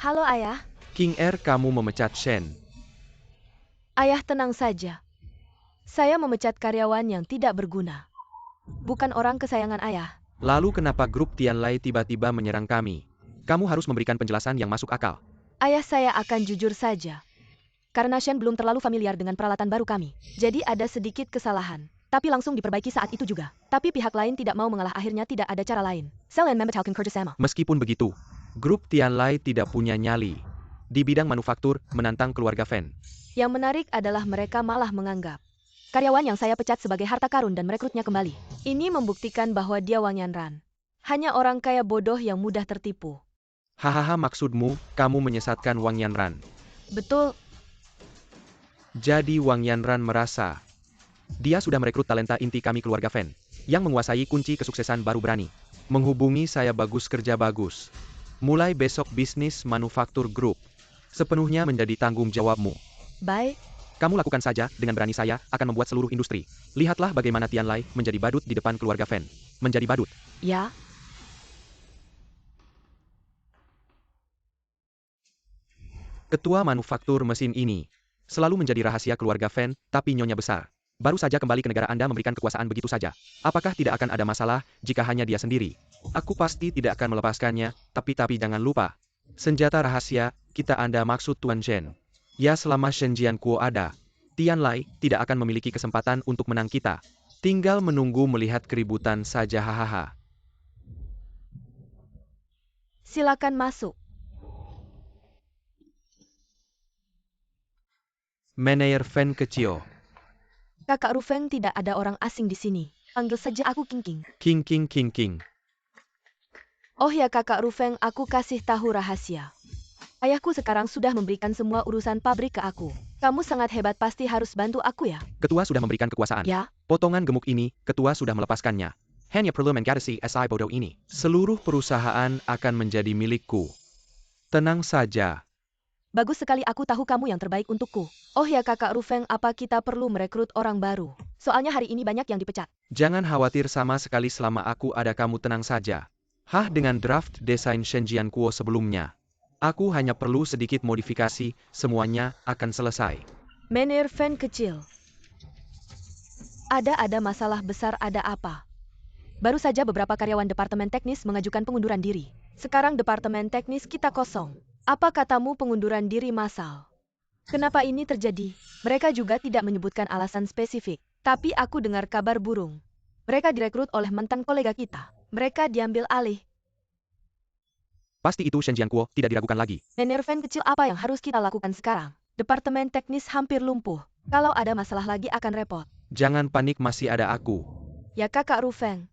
Halo ayah. King Er, kamu memecat Shen. Ayah tenang saja. Saya memecat karyawan yang tidak berguna. Bukan orang kesayangan ayah. Lalu kenapa grup Tianlai tiba-tiba menyerang kami? Kamu harus memberikan penjelasan yang masuk akal. Ayah, saya akan jujur saja. Karena Shen belum terlalu familiar dengan peralatan baru kami. Jadi ada sedikit kesalahan. Tapi langsung diperbaiki saat itu juga. Tapi pihak lain tidak mau mengalah, akhirnya tidak ada cara lain. Sel and Membetalkan kerjasama. Meskipun begitu, grup Tianlai tidak punya nyali di bidang manufaktur menantang keluarga Fen. Yang menarik adalah mereka malah menganggap karyawan yang saya pecat sebagai harta karun dan merekrutnya kembali. Ini membuktikan bahwa dia Wang Yanran. Hanya orang kaya bodoh yang mudah tertipu. Hahaha, maksudmu, kamu menyesatkan Wang Yanran. Betul. Jadi Wang Yanran merasa dia sudah merekrut talenta inti kami keluarga Fen, yang menguasai kunci kesuksesan baru berani menghubungi saya. Bagus, kerja bagus. Mulai besok bisnis manufaktur grup sepenuhnya menjadi tanggung jawabmu. Baik, Kamu lakukan saja, dengan berani saya akan membuat seluruh industri. Lihatlah bagaimana Tianlai menjadi badut di depan keluarga Fan. Menjadi badut. ya. Ketua manufaktur mesin ini selalu menjadi rahasia keluarga Fan, tapi Nyonya besar. Baru saja kembali ke negara Anda memberikan kekuasaan begitu saja. Apakah tidak akan ada masalah jika hanya dia sendiri? Aku pasti tidak akan melepaskannya, tapi jangan lupa. Senjata rahasia, kita Anda maksud Tuan Shen. Ya selama Shen Jianquo ada, Tianlai tidak akan memiliki kesempatan untuk menang kita. Tinggal menunggu melihat keributan saja hahaha. Silakan masuk. Meneer Fan kecil. Kakak Rufeng tidak ada orang asing di sini. Panggil saja aku King. King. Oh ya kakak Rufeng, aku kasih tahu rahasia. Ayahku sekarang sudah memberikan semua urusan pabrik ke aku. Kamu sangat hebat, pasti harus bantu aku ya. Ketua sudah memberikan kekuasaan. Ya, Potongan gemuk ini, ketua sudah melepaskannya. Hanya perlu menggarasi SI bodoh ini. Seluruh perusahaan akan menjadi milikku. Tenang saja. bagus sekali, aku tahu kamu yang terbaik untukku. Oh ya kakak Rufeng, apa kita perlu merekrut orang baru? Soalnya hari ini banyak yang dipecat. Jangan khawatir sama sekali, selama aku ada kamu tenang saja. Dengan draft desain Shen Jianquo sebelumnya. Aku hanya perlu sedikit modifikasi, semuanya akan selesai. Meneer Fan kecil. Ada masalah besar, ada apa? Baru saja beberapa karyawan departemen teknis mengajukan pengunduran diri. Sekarang departemen teknis kita kosong. Apa katamu pengunduran diri massal? Kenapa ini terjadi? Mereka juga tidak menyebutkan alasan spesifik. Tapi aku dengar kabar burung. Mereka direkrut oleh mantan kolega kita. Mereka diambil alih. Pasti itu Shen Jianquo, tidak diragukan lagi. Meneer Fan kecil, apa yang harus kita lakukan sekarang? Departemen teknis hampir lumpuh. Kalau ada masalah lagi akan repot. Jangan panik, masih ada aku. Ya kakak Rufeng.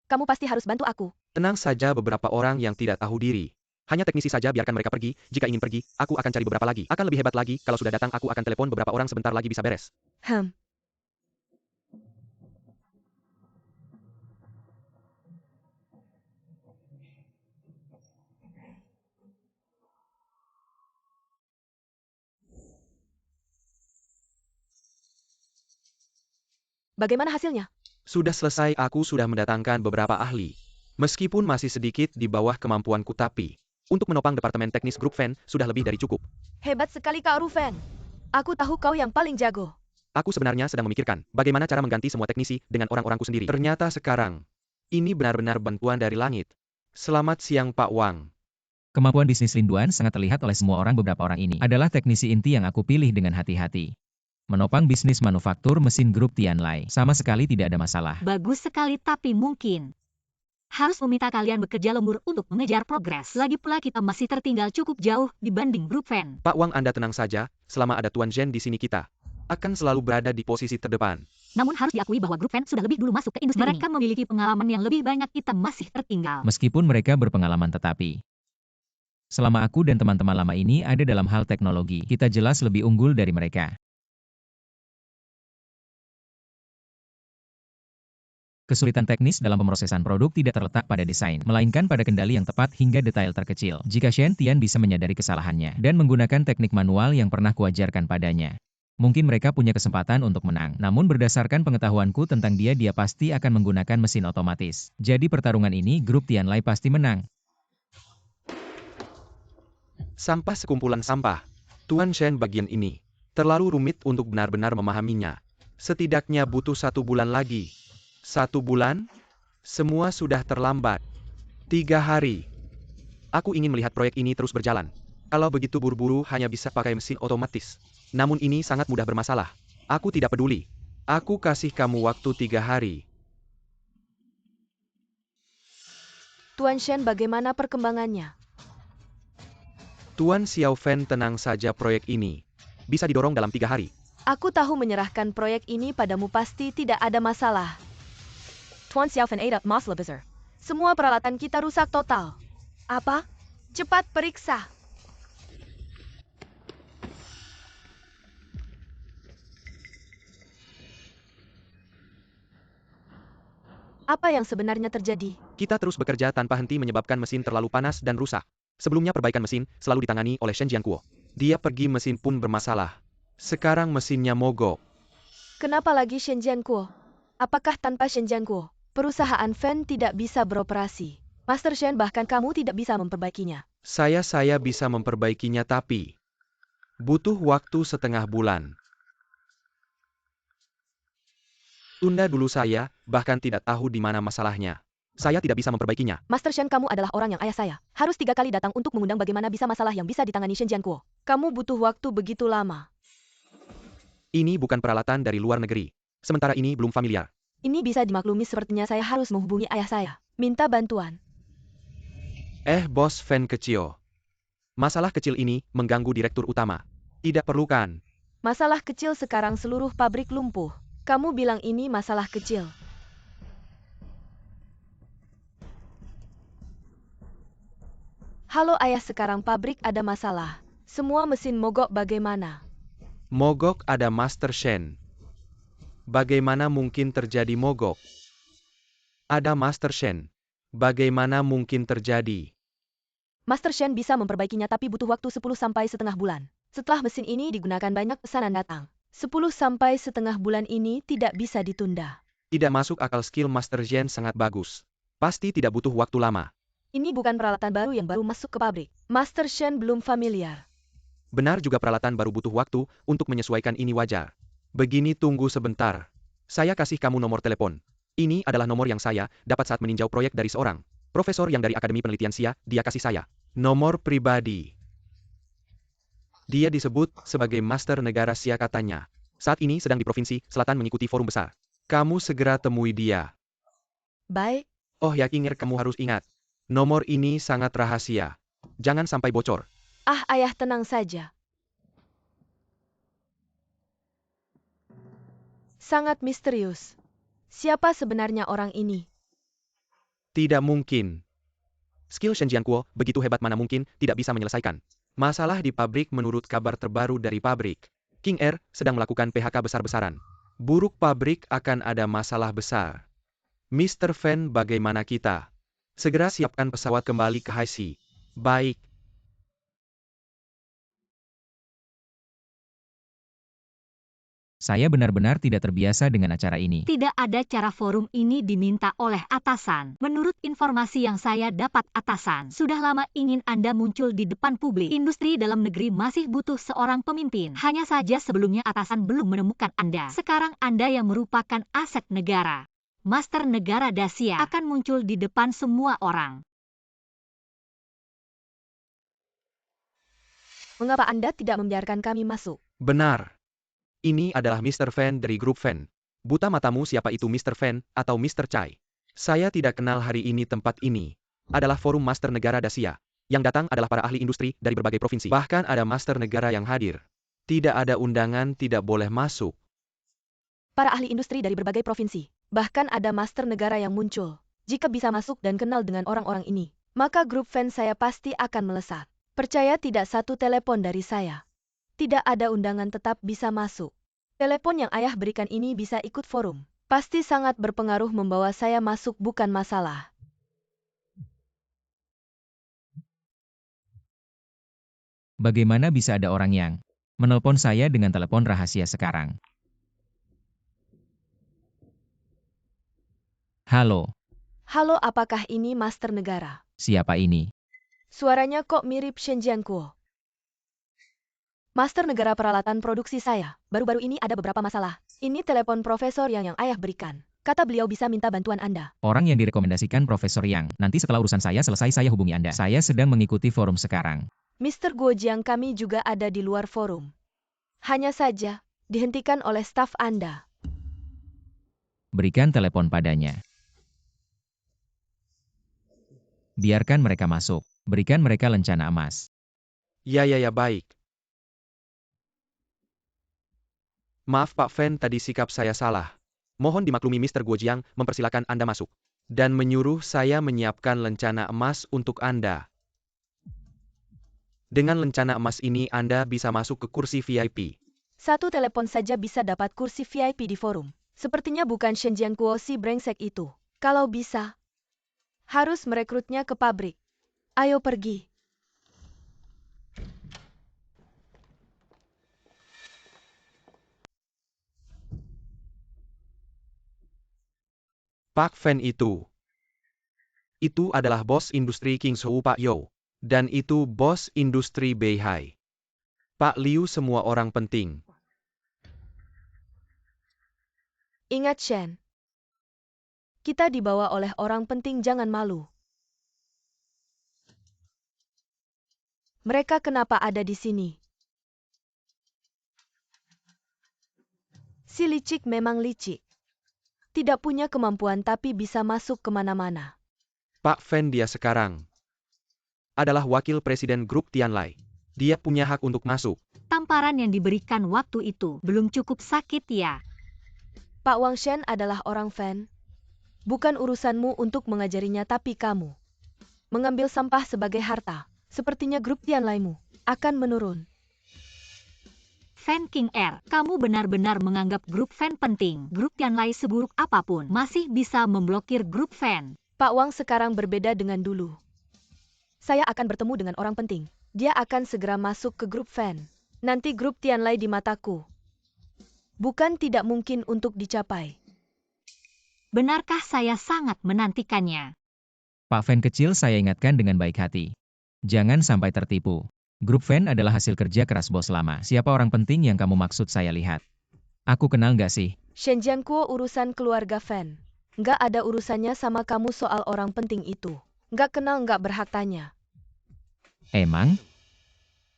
Kamu pasti harus bantu aku. Tenang saja, beberapa orang yang tidak tahu diri. Hanya teknisi saja, biarkan mereka pergi. Jika ingin pergi, aku akan cari beberapa lagi. Akan lebih hebat lagi, kalau sudah datang aku akan telepon beberapa orang, sebentar lagi bisa beres. Bagaimana hasilnya? Sudah selesai, aku sudah mendatangkan beberapa ahli. Meskipun masih sedikit di bawah kemampuanku, tapi untuk menopang departemen teknis grup Fan sudah lebih dari cukup. Hebat sekali Kak Rufeng. Aku tahu kau yang paling jago. Aku sebenarnya sedang memikirkan bagaimana cara mengganti semua teknisi dengan orang-orangku sendiri. Ternyata sekarang, ini benar-benar bantuan dari langit. Selamat siang Pak Wang. Kemampuan bisnis Linduan sangat terlihat oleh semua orang. Beberapa orang ini adalah teknisi inti yang aku pilih dengan hati-hati. Menopang bisnis manufaktur mesin grup Tianlai sama sekali tidak ada masalah. Bagus sekali, tapi mungkin harus meminta kalian bekerja lembur untuk mengejar progres. Lagi pula kita masih tertinggal cukup jauh dibanding grup Fan. Pak Wang, Anda tenang saja, selama ada Tuan Zhen di sini kita akan selalu berada di posisi terdepan. Namun harus diakui bahwa grup Fan sudah lebih dulu masuk ke industri ini. Mereka memiliki pengalaman yang lebih banyak, kita masih tertinggal. Meskipun mereka berpengalaman, tetapi selama aku dan teman-teman lama ini ada dalam hal teknologi, kita jelas lebih unggul dari mereka. Kesulitan teknis dalam pemrosesan produk tidak terletak pada desain, melainkan pada kendali yang tepat hingga detail terkecil. Jika Shen Tian bisa menyadari kesalahannya dan menggunakan teknik manual yang pernah kuajarkan padanya, mungkin mereka punya kesempatan untuk menang. Namun berdasarkan pengetahuanku tentang dia pasti akan menggunakan mesin otomatis. Jadi pertarungan ini grup Tianlai pasti menang. Sampah sekumpulan sampah. Tuan Shen, bagian ini terlalu rumit untuk benar-benar memahaminya. Setidaknya butuh 1 bulan lagi. 1 bulan? Semua sudah terlambat. 3 hari. Aku ingin melihat proyek ini terus berjalan. Kalau begitu buru-buru hanya bisa pakai mesin otomatis. Namun ini sangat mudah bermasalah. Aku tidak peduli. Aku kasih kamu waktu 3 hari. Tuan Shen, bagaimana perkembangannya? Tuan Xiao Fan, tenang saja, proyek ini bisa didorong dalam 3 hari. Aku tahu menyerahkan proyek ini padamu pasti tidak ada masalah. Tuan Xiao Fan ate up masalah besar. Semua peralatan kita rusak total. Apa? Cepat periksa. Apa yang sebenarnya terjadi? Kita terus bekerja tanpa henti menyebabkan mesin terlalu panas dan rusak. Sebelumnya perbaikan mesin selalu ditangani oleh Shen Jianguo. Dia pergi, mesin pun bermasalah. Sekarang mesinnya mogok. Kenapa lagi Shen Jianguo? Apakah tanpa Shen Jianguo, perusahaan Fan tidak bisa beroperasi? Master Shen, bahkan kamu tidak bisa memperbaikinya. Saya bisa memperbaikinya, tapi butuh waktu setengah bulan. Tunda dulu, saya bahkan tidak tahu di mana masalahnya. Saya tidak bisa memperbaikinya. Master Shen, kamu adalah orang yang ayah saya harus 3 kali datang untuk mengundang bagaimana bisa masalah yang bisa ditangani Shen Jianguo. Kamu butuh waktu begitu lama. Ini bukan peralatan dari luar negeri. Sementara ini belum familiar. Ini bisa dimaklumi, sepertinya saya harus menghubungi ayah saya. Minta bantuan. Bos Fan kecil. Masalah kecil ini mengganggu direktur utama. Tidak perlu kan? Masalah kecil sekarang seluruh pabrik lumpuh. Kamu bilang ini masalah kecil. Halo ayah, sekarang pabrik ada masalah. Semua mesin mogok, bagaimana? Mogok ada Master Shen. Bagaimana mungkin terjadi mogok? Ada Master Shen. Bagaimana mungkin terjadi? Master Shen bisa memperbaikinya, tapi butuh waktu 10 sampai setengah bulan. Setelah mesin ini digunakan, banyak pesanan datang. 10 sampai setengah bulan ini tidak bisa ditunda. Tidak masuk akal, skill Master Shen sangat bagus. Pasti tidak butuh waktu lama. Ini bukan peralatan baru yang baru masuk ke pabrik. Master Shen belum familiar. Benar juga, peralatan baru butuh waktu untuk menyesuaikan, ini wajar. Begini, tunggu sebentar. Saya kasih kamu nomor telepon. Ini adalah nomor yang saya dapat saat meninjau proyek dari seorang profesor yang dari Akademi Penelitian Xia, dia kasih saya. Nomor pribadi. Dia disebut sebagai Master Negara Xia katanya. Saat ini sedang di Provinsi Selatan mengikuti forum besar. Kamu segera temui dia. Baik. Oh ya, Kinger, kamu harus ingat. Nomor ini sangat rahasia. Jangan sampai bocor. Ayah, tenang saja. Sangat misterius. Siapa sebenarnya orang ini? Tidak mungkin. Skill Shen Jianguo begitu hebat, mana mungkin tidak bisa menyelesaikan masalah di pabrik. Menurut kabar terbaru dari pabrik, King Air sedang melakukan PHK besar-besaran. Buruk, pabrik akan ada masalah besar. Mr. Fan, bagaimana kita? Segera siapkan pesawat kembali ke High Sea. Baik. Saya benar-benar tidak terbiasa dengan acara ini. Tidak ada cara forum ini diminta oleh atasan. Menurut informasi yang saya dapat, atasan sudah lama ingin Anda muncul di depan publik. Industri dalam negeri masih butuh seorang pemimpin. Hanya saja sebelumnya atasan belum menemukan Anda. Sekarang Anda yang merupakan aset negara. Master Negara Dacia akan muncul di depan semua orang. Mengapa Anda tidak membiarkan kami masuk? Benar. Ini adalah Mr. Fan dari grup Fan. Buta matamu, siapa itu Mr. Fan atau Mr. Chai? Saya tidak kenal. Hari ini tempat ini adalah forum Master Negara Dacia. Yang datang adalah para ahli industri dari berbagai provinsi. Bahkan ada Master Negara yang hadir. Tidak ada undangan, tidak boleh masuk. Para ahli industri dari berbagai provinsi. Bahkan ada Master Negara yang muncul. Jika bisa masuk dan kenal dengan orang-orang ini, maka grup Fan saya pasti akan melesat. Percaya tidak, satu telepon dari saya. Tidak ada undangan, tetap bisa masuk. Telepon yang ayah berikan ini bisa ikut forum. Pasti sangat berpengaruh, membawa saya masuk bukan masalah. Bagaimana bisa ada orang yang menelpon saya dengan telepon rahasia sekarang? Halo, Halo, apakah ini Master Negara? siapa ini? Suaranya kok mirip Shen Jianguo. Master Negara, peralatan produksi saya. Baru-baru ini ada beberapa masalah. Ini telepon profesor yang ayah berikan. Kata beliau bisa minta bantuan Anda. Orang yang direkomendasikan Profesor Yang. Nanti setelah urusan saya selesai, saya hubungi Anda. Saya sedang mengikuti forum sekarang. Mr. Guo Jiang, kami juga ada di luar forum. Hanya saja, dihentikan oleh staf Anda. Berikan telepon padanya. Biarkan mereka masuk. Berikan mereka lencana emas. Ya, baik. Maaf Pak Fan, tadi sikap saya salah. Mohon dimaklumi, Mr. Guo Jiang mempersilakan Anda masuk. Dan menyuruh saya menyiapkan lencana emas untuk Anda. Dengan lencana emas ini Anda bisa masuk ke kursi VIP. Satu telepon saja bisa dapat kursi VIP di forum. Sepertinya bukan Shen Jianguo si brengsek itu. Kalau bisa, harus merekrutnya ke pabrik. Ayo pergi. Pak Fan itu adalah bos industri Kingshou Pak Yo. Dan itu bos industri Beihai. Pak Liu semua orang penting. Ingat Shen. Kita dibawa oleh orang penting, jangan malu. Mereka kenapa ada di sini? Si licik memang licik. Tidak punya kemampuan tapi bisa masuk kemana-mana. Pak Fan dia sekarang adalah wakil presiden grup Tianlai. Dia punya hak untuk masuk. Tamparan yang diberikan waktu itu belum cukup sakit ya. Pak Wang Shen adalah orang Fan. Bukan urusanmu untuk mengajarinya, tapi kamu mengambil sampah sebagai harta. Sepertinya grup Tianlaimu akan menurun. Fan King Air, kamu benar-benar menganggap grup Fan penting. Grup Tianlai seburuk apapun masih bisa memblokir grup Fan. Pak Wang sekarang berbeda dengan dulu. Saya akan bertemu dengan orang penting. Dia akan segera masuk ke grup Fan. Nanti grup Tianlai di mataku bukan tidak mungkin untuk dicapai. Benarkah? Saya sangat menantikannya. Pak Fan kecil, saya ingatkan dengan baik hati. Jangan sampai tertipu. Grup Fan adalah hasil kerja keras bos lama. Siapa orang penting yang kamu maksud saya lihat? Aku kenal nggak sih? Shen Jianguo urusan keluarga Fan. Nggak ada urusannya sama kamu soal orang penting itu. Nggak kenal, nggak berhak tanya. Emang?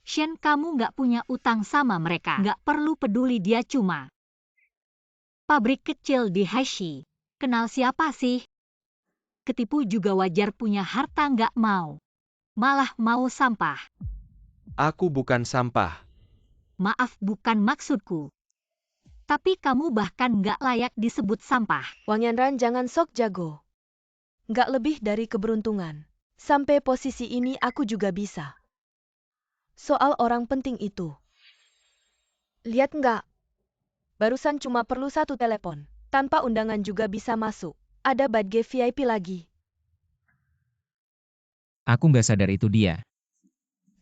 Shen, kamu nggak punya utang sama mereka. Nggak perlu peduli, dia cuma pabrik kecil di Haishi. Kenal siapa sih? Ketipu juga wajar, punya harta nggak mau. Malah mau sampah. Aku bukan sampah. Maaf, bukan maksudku. Tapi kamu bahkan nggak layak disebut sampah. Wang Yanran, jangan sok jago. Nggak lebih dari keberuntungan. Sampai posisi ini aku juga bisa. Soal orang penting itu. Lihat nggak? Barusan cuma perlu satu telepon. Tanpa undangan juga bisa masuk. Ada badge VIP lagi. Aku nggak sadar itu dia.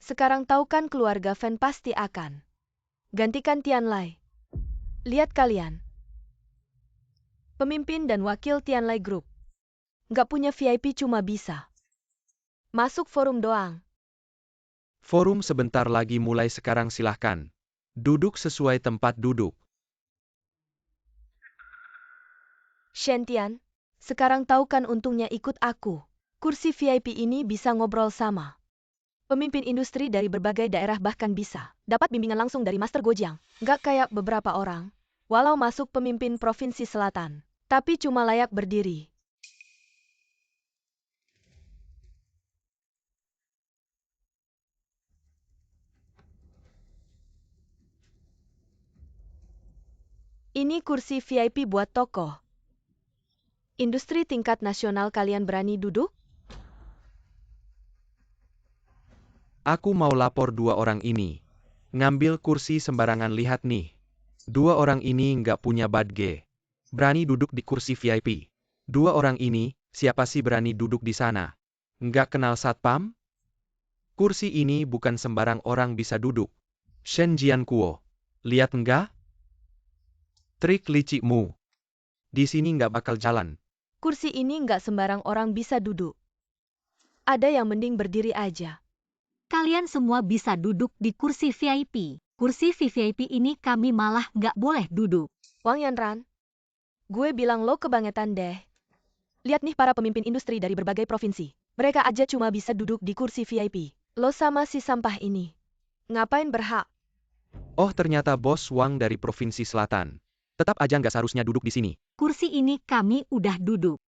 Sekarang tahu kan, keluarga Fan pasti akan gantikan Tianlai. Lihat kalian. Pemimpin dan wakil Tianlai Group. Nggak punya VIP, cuma bisa masuk forum doang. Forum sebentar lagi mulai, sekarang silahkan. Duduk sesuai tempat duduk. Shen Tian, sekarang tahu kan untungnya ikut aku. Kursi VIP ini bisa ngobrol sama pemimpin industri dari berbagai daerah, bahkan bisa dapat bimbingan langsung dari Master Gojiang. Nggak kayak beberapa orang, walau masuk pemimpin Provinsi Selatan, tapi cuma layak berdiri. Ini kursi VIP buat tokoh industri tingkat nasional. Kalian berani duduk? Aku mau lapor dua orang ini. Ngambil kursi sembarangan, lihat nih. Dua orang ini nggak punya badge. Berani duduk di kursi VIP. Dua orang ini, siapa sih berani duduk di sana? Nggak kenal satpam? Kursi ini bukan sembarang orang bisa duduk. Shen Jianguo, lihat nggak? Trik licikmu. Di sini nggak bakal jalan. Kursi ini nggak sembarang orang bisa duduk. Ada yang mending berdiri aja. Kalian semua bisa duduk di kursi VIP. Kursi VIP ini kami malah nggak boleh duduk. Wang Yanran, gue bilang lo kebangetan deh. Lihat nih para pemimpin industri dari berbagai provinsi. Mereka aja cuma bisa duduk di kursi VIP. Lo sama si sampah ini. Ngapain berhak? Oh, ternyata bos Wang dari Provinsi Selatan. Tetap aja nggak seharusnya duduk di sini. Kursi ini kami udah duduk.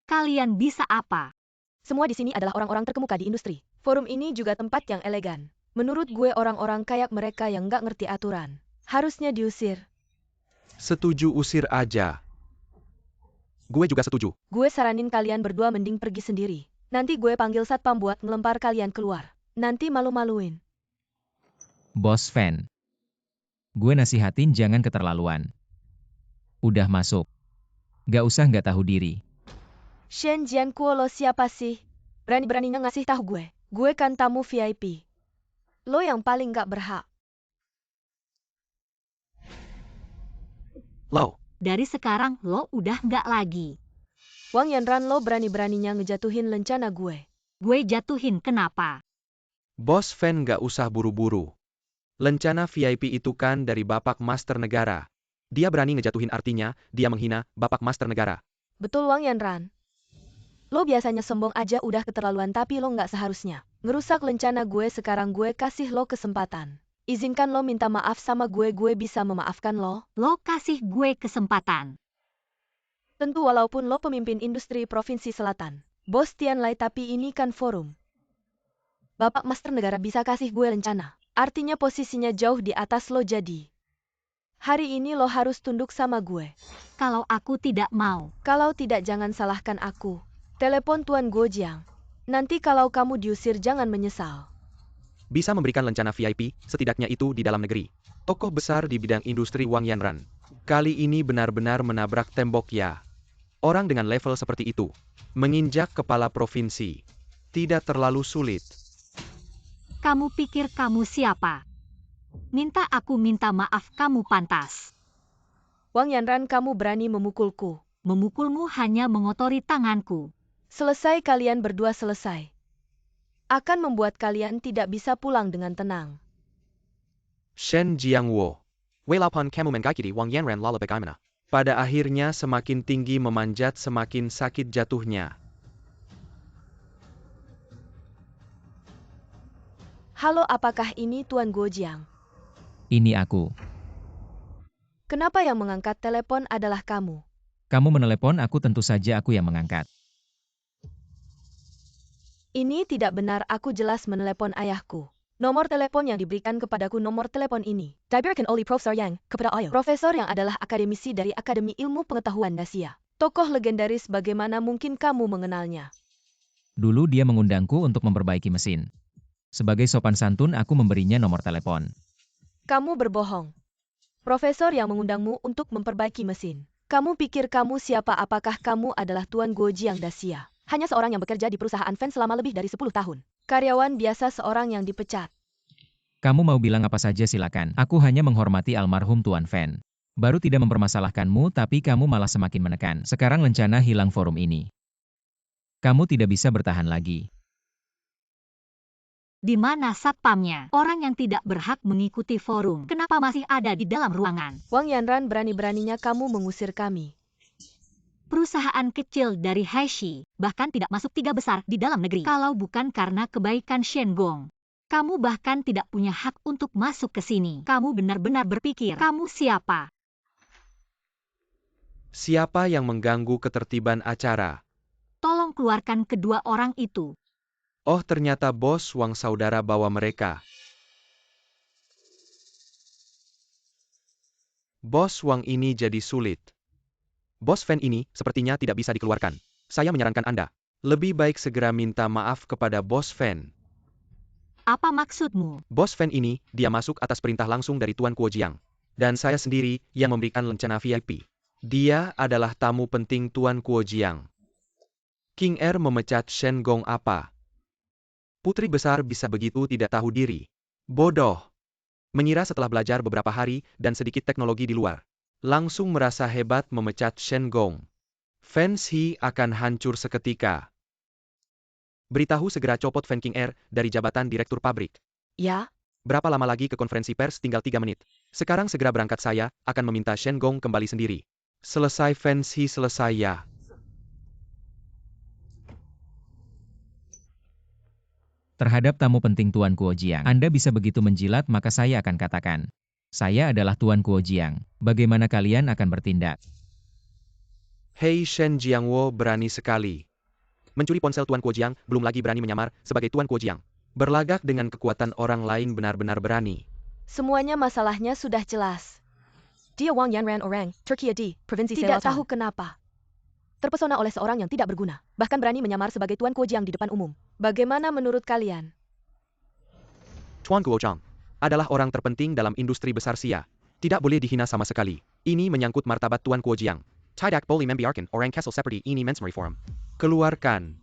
Kalian bisa apa? Semua di sini adalah orang-orang terkemuka di industri. Forum ini juga tempat yang elegan. Menurut gue orang-orang kayak mereka yang nggak ngerti aturan harusnya diusir. Setuju, usir aja. Gue juga setuju. Gue saranin kalian berdua mending pergi sendiri. Nanti gue panggil satpam buat ngelempar kalian keluar. Nanti malu-maluin. Bos Fan. Gue nasihatin jangan keterlaluan. Udah masuk. Nggak usah nggak tahu diri. Shen Jianguo, lo siapa sih? Berani-beraninya ngasih tahu gue. Gue kan tamu VIP. Lo yang paling gak berhak. Lo. Dari sekarang lo udah nggak lagi. Wang Yanran, lo berani-beraninya ngejatuhin lencana gue. Gue jatuhin kenapa? Bos Fan gak usah buru-buru. Lencana VIP itu kan dari Bapak Master Negara. Dia berani ngejatuhin artinya, dia menghina Bapak Master Negara. Betul Wang Yanran. Lo biasanya sombong aja udah keterlaluan tapi lo nggak seharusnya ngerusak lencana gue. Sekarang gue kasih lo kesempatan. Izinkan lo minta maaf sama gue bisa memaafkan lo. Lo kasih gue kesempatan. Tentu walaupun lo pemimpin industri Provinsi Selatan. Bos Tianlai, tapi ini kan forum. Bapak Master Negara bisa kasih gue lencana. Artinya posisinya jauh di atas lo, jadi hari ini lo harus tunduk sama gue. Kalau aku tidak mau. Kalau tidak jangan salahkan aku. Telepon Tuan Guojiang. Nanti kalau kamu diusir jangan menyesal. Bisa memberikan lencana VIP, setidaknya itu di dalam negeri. Tokoh besar di bidang industri Wang Yanran. Kali ini benar-benar menabrak tembok ya. Orang dengan level seperti itu, menginjak kepala provinsi, tidak terlalu sulit. Kamu pikir kamu siapa? Minta aku minta maaf kamu pantas. Wang Yanran, kamu berani memukulku. Memukulmu hanya mengotori tanganku. Selesai kalian berdua selesai. Akan membuat kalian tidak bisa pulang dengan tenang. Shen Jianguo. Walaupun kamu mengakiti Wang Yanran lalu bagaimana? Pada akhirnya semakin tinggi memanjat semakin sakit jatuhnya. Halo, apakah ini Tuan Guojiang? Ini aku. Kenapa yang mengangkat telepon adalah kamu? Kamu menelepon aku, tentu saja aku yang mengangkat. Ini tidak benar, aku jelas menelepon ayahku. Nomor telepon yang diberikan kepadaku nomor telepon ini. Diberikan oleh Profesor Yang kepada ayah. Profesor yang adalah akademisi dari Akademi Ilmu Pengetahuan Dasia. Tokoh legendaris, bagaimana mungkin kamu mengenalnya? Dulu dia mengundangku untuk memperbaiki mesin. Sebagai sopan santun aku memberinya nomor telepon. Kamu berbohong. Profesor yang mengundangmu untuk memperbaiki mesin. Kamu pikir kamu siapa? Apakah kamu adalah Tuan Guojiang Dasia? Hanya seorang yang bekerja di perusahaan Fan selama lebih dari 10 tahun. Karyawan biasa, seorang yang dipecat. Kamu mau bilang apa saja silakan. Aku hanya menghormati almarhum Tuan Fan. Baru tidak mempermasalahkanmu, tapi kamu malah semakin menekan. Sekarang lencana hilang forum ini. Kamu tidak bisa bertahan lagi. Di mana satpamnya? Orang yang tidak berhak mengikuti forum. Kenapa masih ada di dalam ruangan? Wang Yanran, berani-beraninya kamu mengusir kami. Perusahaan kecil dari Haishi, bahkan tidak masuk 3 besar di dalam negeri. Kalau bukan karena kebaikan Shen Gong, kamu bahkan tidak punya hak untuk masuk ke sini. Kamu benar-benar berpikir, kamu siapa? Siapa yang mengganggu ketertiban acara? Tolong keluarkan kedua orang itu. Oh, ternyata Bos Wang saudara bawa mereka. Bos Wang ini jadi sulit. Bos Fan ini sepertinya tidak bisa dikeluarkan. Saya menyarankan Anda lebih baik segera minta maaf kepada Bos Fan. Apa maksudmu? Bos Fan ini, dia masuk atas perintah langsung dari Tuan Guojiang. Dan saya sendiri yang memberikan lencana VIP. Dia adalah tamu penting Tuan Guojiang. King Er memecat Shen Gong apa? Putri besar bisa begitu tidak tahu diri. Bodoh. Mengira setelah belajar beberapa hari dan sedikit teknologi di luar, langsung merasa hebat memecat Shen Gong. Fans He akan hancur seketika. Beritahu segera copot Fan King Er dari jabatan direktur pabrik. Ya? Berapa lama lagi ke konferensi pers? Tinggal 3 menit. Sekarang segera berangkat, saya akan meminta Shen Gong kembali sendiri. Selesai Fans He, selesai ya. Terhadap tamu penting Tuan Guojiang, Anda bisa begitu menjilat, maka saya akan katakan. Saya adalah Tuan Guojiang. Bagaimana kalian akan bertindak? Hei, Shen Jianguo berani sekali. Mencuri ponsel Tuan Guojiang, belum lagi berani menyamar sebagai Tuan Guojiang. Berlagak dengan kekuatan orang lain, benar-benar berani. Semuanya masalahnya sudah jelas. Dia Wang Yanran, orang Turki di Provinsi Tidak Selatan. Tahu kenapa. Terpesona oleh seorang yang tidak berguna. Bahkan berani menyamar sebagai Tuan Guojiang di depan umum. Bagaimana menurut kalian? Tuan Guojiang adalah orang terpenting dalam industri besar Sia. Tidak boleh dihina sama sekali. Ini menyangkut martabat Tuan Guojiang. Tidak boleh membiarkan orang kesal seperti ini mensmeri forum. Keluarkan.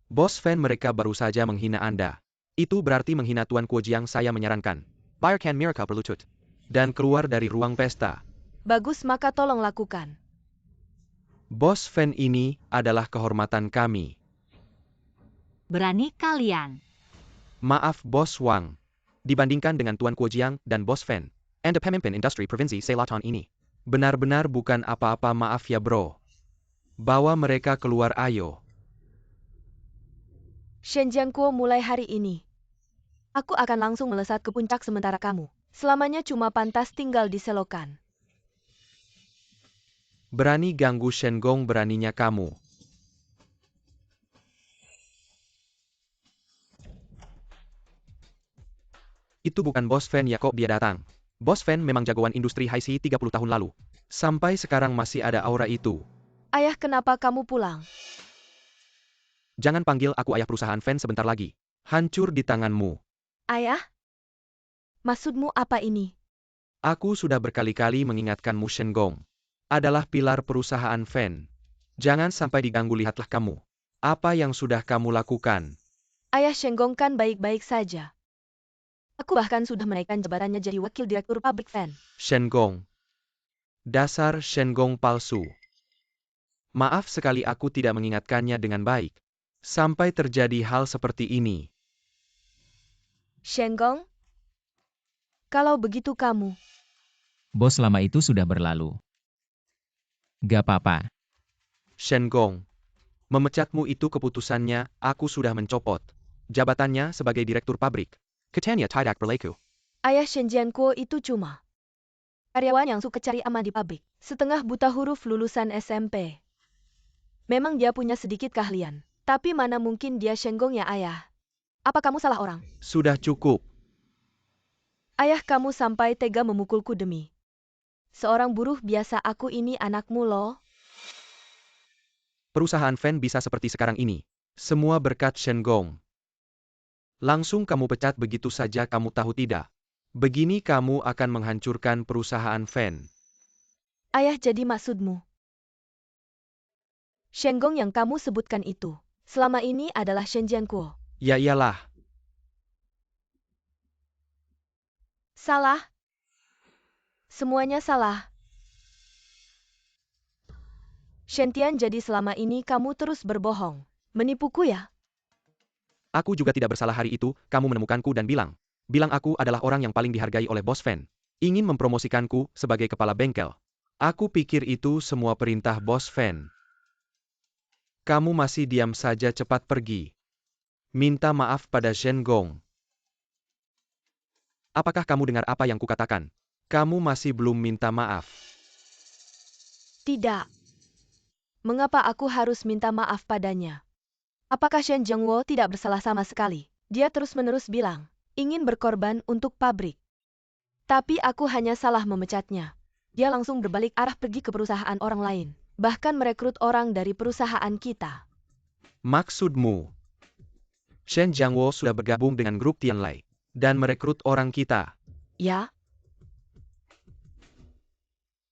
Bos fan mereka baru saja menghina Anda. Itu berarti menghina Tuan Kuojiang. Saya menyarankan. Bayarkan mereka berlutut. Dan keluar dari ruang pesta. Bagus, maka tolong lakukan. Bos fan ini adalah kehormatan kami. Berani kalian. Maaf Bos Wang. Dibandingkan dengan Tuan Kuojiang dan Bos Fan, Anda pemimpin industri provinsi Selatan ini. Benar-benar bukan apa-apa, maaf ya bro. Bawa mereka keluar ayo. Shen Jiangkuo, mulai hari ini aku akan langsung melesat ke puncak sementara kamu selamanya cuma pantas tinggal di selokan. Berani ganggu Shen Gong, beraninya kamu. Itu bukan Bos Fan ya, kok dia datang. Bos Fan memang jagoan industri Haisi 30 tahun lalu. Sampai sekarang masih ada aura itu. Ayah, kenapa kamu pulang? Jangan panggil aku ayah, perusahaan Fan sebentar lagi. Hancur di tanganmu. Ayah? Maksudmu apa ini? Aku sudah berkali-kali mengingatkanmu, Shen Gong. Adalah pilar perusahaan Fan. Jangan sampai diganggu, lihatlah kamu. Apa yang sudah kamu lakukan? Ayah, Shen Gong kan baik-baik saja. Aku bahkan sudah menaikkan jabatannya jadi wakil direktur pabrik Fan. Shen Gong. Dasar Shen Gong palsu. Maaf sekali aku tidak mengingatkannya dengan baik. Sampai terjadi hal seperti ini. Shen Gong? Kalau begitu kamu. Bos lama itu sudah berlalu. Gak apa-apa. Shen Gong. Memecatmu itu keputusannya, aku sudah mencopot Jabatannya sebagai direktur pabrik. Katanya tidak berlaku. Ayah, Shen Jiankuo itu cuma karyawan yang suka cari aman di pabrik. Setengah buta huruf lulusan SMP. Memang dia punya sedikit keahlian. Tapi mana mungkin dia Shen Gong ya, ayah? Apa kamu salah orang? Sudah cukup. Ayah, kamu sampai tega memukulku demi seorang buruh biasa. Aku ini anakmu loh. Perusahaan Fan bisa seperti sekarang ini. Semua berkat Shen Gong. Langsung kamu pecat begitu saja, kamu tahu tidak? Begini kamu akan menghancurkan perusahaan Fan. Ayah, jadi maksudmu Shen Gong yang kamu sebutkan itu selama ini adalah Shen Jiankuo? Ya iyalah. Salah. Semuanya salah. Shen Tian, jadi selama ini kamu terus berbohong. Menipuku ya? Aku juga tidak bersalah. Hari itu, kamu menemukanku dan bilang aku adalah orang yang paling dihargai oleh Bos Fan. Ingin mempromosikanku sebagai kepala bengkel. Aku pikir itu semua perintah Bos Fan. Kamu masih diam saja, cepat pergi. Minta maaf pada Shen Gong. Apakah kamu dengar apa yang kukatakan? Kamu masih belum minta maaf. Tidak. Mengapa aku harus minta maaf padanya? Apakah Shen Jiangwo tidak bersalah sama sekali? Dia terus-menerus bilang ingin berkorban untuk pabrik. Tapi aku hanya salah memecatnya. Dia langsung berbalik arah pergi ke perusahaan orang lain. Bahkan merekrut orang dari perusahaan kita. Maksudmu? Shen Jiangwo sudah bergabung dengan grup Tianlai dan merekrut orang kita. Ya?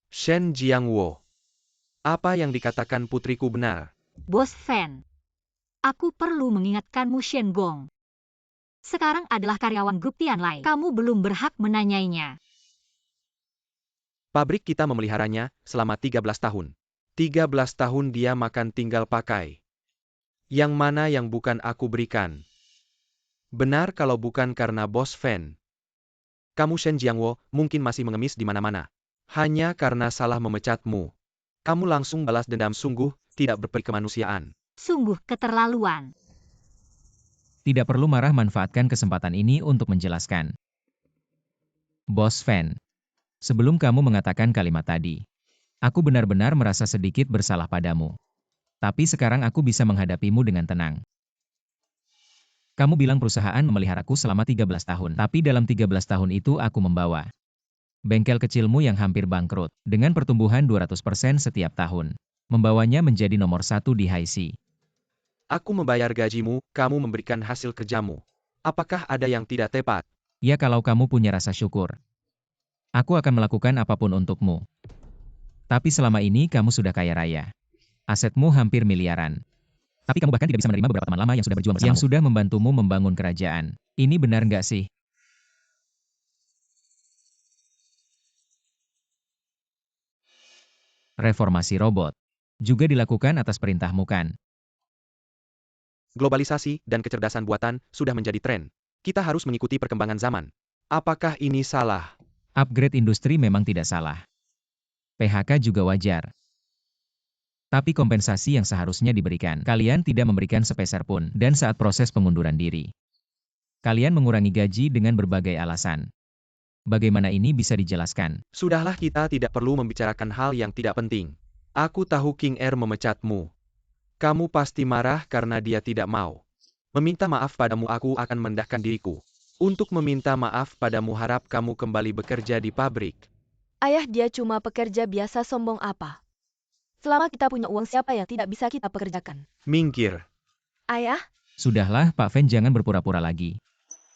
Shen Jiangwo. Apa yang dikatakan putriku benar? Bos Fan. Aku perlu mengingatkanmu, Shen Gong. Sekarang adalah karyawan grup Tianlai. Kamu belum berhak menanyainya. Pabrik kita memeliharanya selama 13 tahun. 13 tahun dia makan tinggal pakai. Yang mana yang bukan aku berikan? Benar kalau bukan karena Bos Fan. Kamu Shen Jiangwo mungkin masih mengemis di mana-mana. Hanya karena salah memecatmu. Kamu langsung balas dendam, sungguh tidak berperikemanusiaan. Sungguh keterlaluan. Tidak perlu marah, manfaatkan kesempatan ini untuk menjelaskan. Bos Fan. Sebelum kamu mengatakan kalimat tadi, aku benar-benar merasa sedikit bersalah padamu. Tapi sekarang aku bisa menghadapimu dengan tenang. Kamu bilang perusahaan memeliharaku selama 13 tahun. Tapi dalam 13 tahun itu aku membawa bengkel kecilmu yang hampir bangkrut, dengan pertumbuhan 200% setiap tahun. Membawanya menjadi nomor 1 di Haisi. Aku membayar gajimu, kamu memberikan hasil kerjamu. Apakah ada yang tidak tepat? Ya, kalau kamu punya rasa syukur. Aku akan melakukan apapun untukmu. Tapi selama ini kamu sudah kaya raya. Asetmu hampir miliaran. Tapi kamu bahkan tidak bisa menerima beberapa teman lama yang sudah berjuang bersamamu. Yang sudah membantumu membangun kerajaan. Ini benar nggak sih? Reformasi robot. Juga dilakukan atas perintahmu kan? Globalisasi dan kecerdasan buatan sudah menjadi tren. Kita harus mengikuti perkembangan zaman. Apakah ini salah? Upgrade industri memang tidak salah. PHK juga wajar. Tapi kompensasi yang seharusnya diberikan, kalian tidak memberikan sepeser pun, dan saat proses pengunduran diri. Kalian mengurangi gaji dengan berbagai alasan. Bagaimana ini bisa dijelaskan? Sudahlah, kita tidak perlu membicarakan hal yang tidak penting. Aku tahu King R memecatmu. Kamu pasti marah karena dia tidak mau meminta maaf padamu. Aku akan mendahkan diriku untuk meminta maaf padamu. Harap kamu kembali bekerja di pabrik. Ayah, dia cuma pekerja biasa, sombong apa? Selama kita punya uang, siapa yang tidak bisa kita pekerjakan? Minggir. Ayah, Sudahlah, Pak Fen, jangan berpura-pura lagi.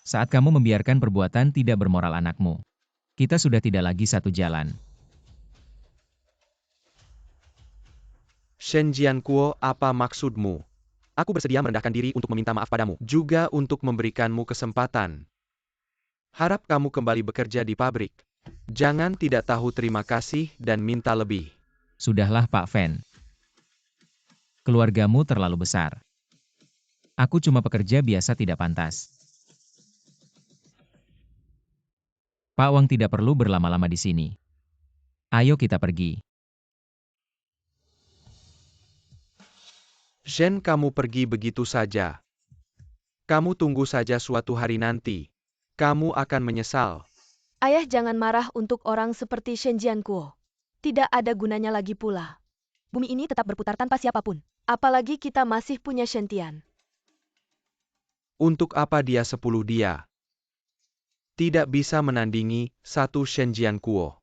Saat kamu membiarkan perbuatan tidak bermoral anakmu, kita sudah tidak lagi satu jalan. Shen Jiankuo, apa maksudmu? Aku bersedia merendahkan diri untuk meminta maaf padamu, juga untuk memberikanmu kesempatan. Harap kamu kembali bekerja di pabrik. Jangan tidak tahu terima kasih dan minta lebih. Sudahlah, Pak Fen. Keluargamu terlalu besar. Aku cuma pekerja biasa, tidak pantas. Pak Wang tidak perlu berlama-lama di sini. Ayo kita pergi. Shen, kamu pergi begitu saja. Kamu tunggu saja, suatu hari nanti kamu akan menyesal. ayah, jangan marah untuk orang seperti Shen Jiankuo. Tidak ada gunanya lagi pula. Bumi ini tetap berputar tanpa siapapun. Apalagi kita masih punya Shen Tian. Untuk apa dia 10 dia? Tidak bisa menandingi satu Shen Jiankuo.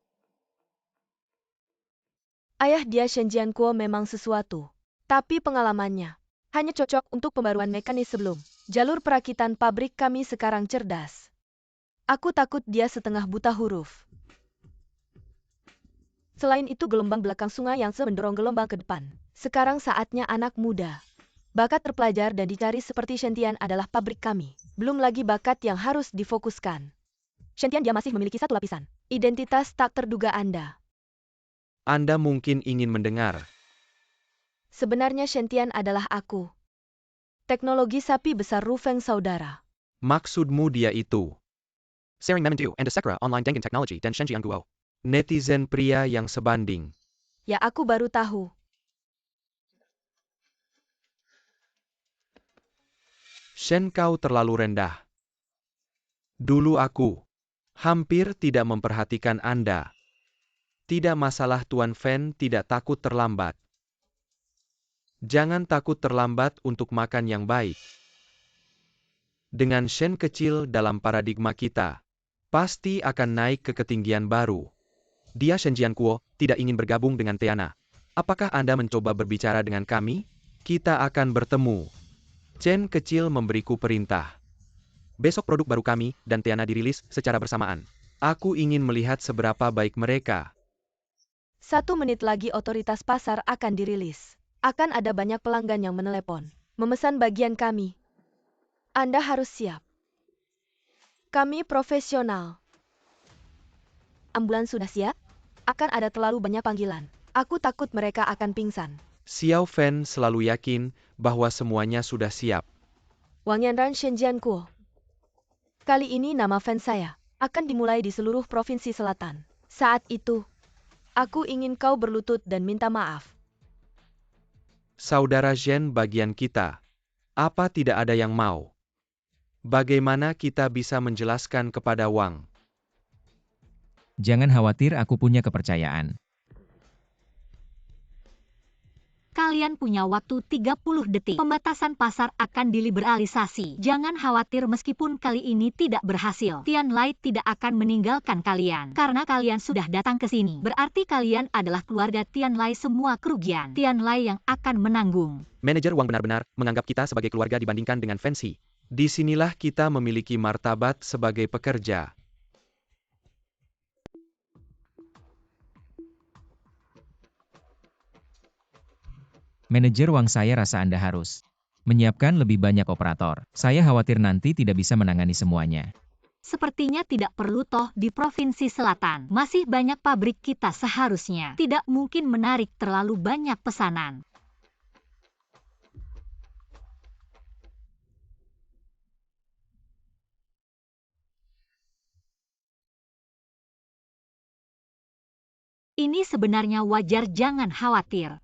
Ayah, dia Shen Jiankuo memang sesuatu. Tapi pengalamannya hanya cocok untuk pembaruan mekanis sebelum. Jalur perakitan pabrik kami sekarang cerdas. Aku takut dia setengah buta huruf. Selain itu, gelombang belakang sungai yang mendorong gelombang ke depan. Sekarang saatnya anak muda. Bakat terpelajar dan dicari seperti Shen Tian adalah pabrik kami. Belum lagi bakat yang harus difokuskan. Shen Tian, dia masih memiliki satu lapisan. Identitas tak terduga Anda. Anda mungkin ingin mendengar. Sebenarnya Shen Tian adalah aku. Teknologi sapi besar Rufeng saudara. Maksudmu dia itu? Sering Memendu and Sekra Online Dengen Technology dan Shen Jianguo. Netizen pria yang sebanding. Ya, aku baru tahu. Shen, kau terlalu rendah. Dulu aku hampir tidak memperhatikan Anda. Tidak masalah, Tuan Fen tidak takut terlambat. Jangan takut terlambat untuk makan yang baik. Dengan Shen kecil dalam paradigma kita, pasti akan naik ke ketinggian baru. Dia Shen Jiankuo tidak ingin bergabung dengan Tiana. Apakah Anda mencoba berbicara dengan kami? Kita akan bertemu. Chen kecil memberiku perintah. Besok produk baru kami dan Tiana dirilis secara bersamaan. Aku ingin melihat seberapa baik mereka. 1 menit lagi otoritas pasar akan dirilis. Akan ada banyak pelanggan yang menelepon, memesan bagian kami. Anda harus siap. Kami profesional. Ambulans sudah siap? Akan ada terlalu banyak panggilan. Aku takut mereka akan pingsan. Xiao Fen selalu yakin bahwa semuanya sudah siap. Wang Yanran, Shen Jiankuo. Kali ini nama fans saya akan dimulai di seluruh provinsi selatan. Saat itu, aku ingin kau berlutut dan minta maaf. Saudara Zhen, bagian kita. Apa tidak ada yang mau? Bagaimana kita bisa menjelaskan kepada Wang? Jangan khawatir, aku punya kepercayaan. Kalian punya waktu 30 detik. Pembatasan pasar akan diliberalisasi. Jangan khawatir meskipun kali ini tidak berhasil. Tianlai tidak akan meninggalkan kalian. Karena kalian sudah datang ke sini. Berarti kalian adalah keluarga Tianlai, semua kerugian Tianlai yang akan menanggung. Manajer Wang benar-benar menganggap kita sebagai keluarga dibandingkan dengan Fancy. Disinilah kita memiliki martabat sebagai pekerja. Manajer Wang, saya rasa Anda harus menyiapkan lebih banyak operator. Saya khawatir nanti tidak bisa menangani semuanya. Sepertinya tidak perlu toh di Provinsi Selatan. Masih banyak pabrik kita seharusnya. Tidak mungkin menarik terlalu banyak pesanan. Ini sebenarnya wajar, jangan khawatir.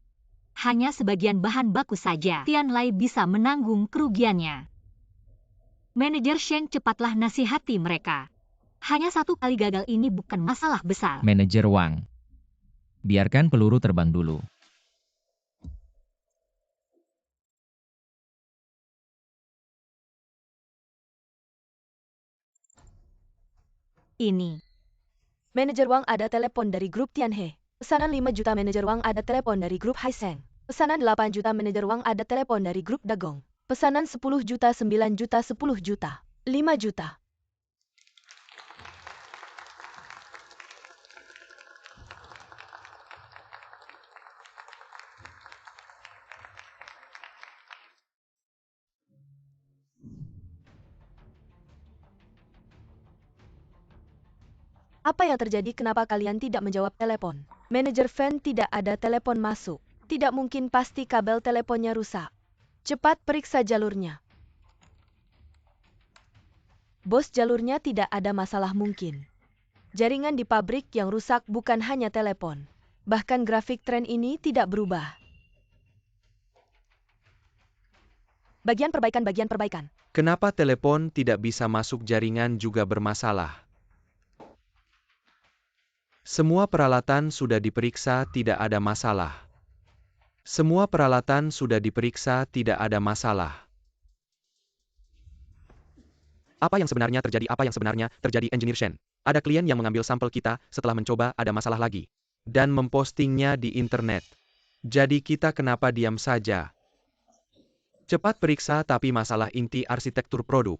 Hanya sebagian bahan baku saja. Tianlai bisa menanggung kerugiannya. Manajer Sheng, cepatlah nasihati mereka. Hanya satu kali gagal ini bukan masalah besar. Manajer Wang, biarkan peluru terbang dulu. Ini. Manajer Wang, ada telepon dari grup Tianhe. Pesanan 5 juta. Manajer Wang, ada telepon dari grup Haiseng. Pesanan 8 juta. Manajer Wang, ada telepon dari grup Dagong. Pesanan 10 juta, 9 juta, 10 juta, 5 juta. Apa yang terjadi? Kenapa kalian tidak menjawab telepon? Manajer Fan, tidak ada telepon masuk. Tidak mungkin, pasti kabel teleponnya rusak. Cepat periksa jalurnya. Bos, jalurnya tidak ada masalah mungkin. Jaringan di pabrik yang rusak, bukan hanya telepon. Bahkan grafik tren ini tidak berubah. Bagian perbaikan. Kenapa telepon tidak bisa masuk, jaringan juga bermasalah? Semua peralatan sudah diperiksa, tidak ada masalah. Semua peralatan sudah diperiksa, tidak ada masalah. Apa yang sebenarnya terjadi? Apa yang sebenarnya terjadi, Engineer Shen? Ada klien yang mengambil sampel kita, setelah mencoba ada masalah lagi. Dan mempostingnya di internet. Jadi kita kenapa diam saja? Cepat periksa, tapi masalah inti arsitektur produk.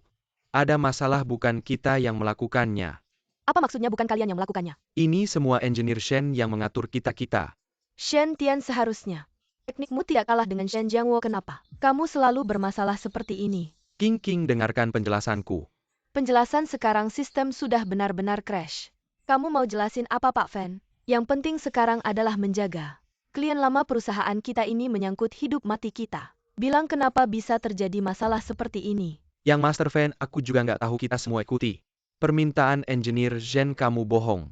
Ada masalah, bukan kita yang melakukannya. Apa maksudnya bukan kalian yang melakukannya? Ini semua Engineer Shen yang mengatur kita-kita. Shen Tian, seharusnya teknikmu tidak kalah dengan Shen Jiangwo. Kenapa kamu selalu bermasalah seperti ini? King, dengarkan penjelasanku. Penjelasan sekarang, sistem sudah benar-benar crash. Kamu mau jelasin apa, Pak Fan? Yang penting sekarang adalah menjaga klien lama perusahaan kita ini, menyangkut hidup mati kita. Bilang kenapa bisa terjadi masalah seperti ini. Yang Master Fan, aku juga nggak tahu, kita semua ikuti permintaan Engineer Shen. Kamu bohong.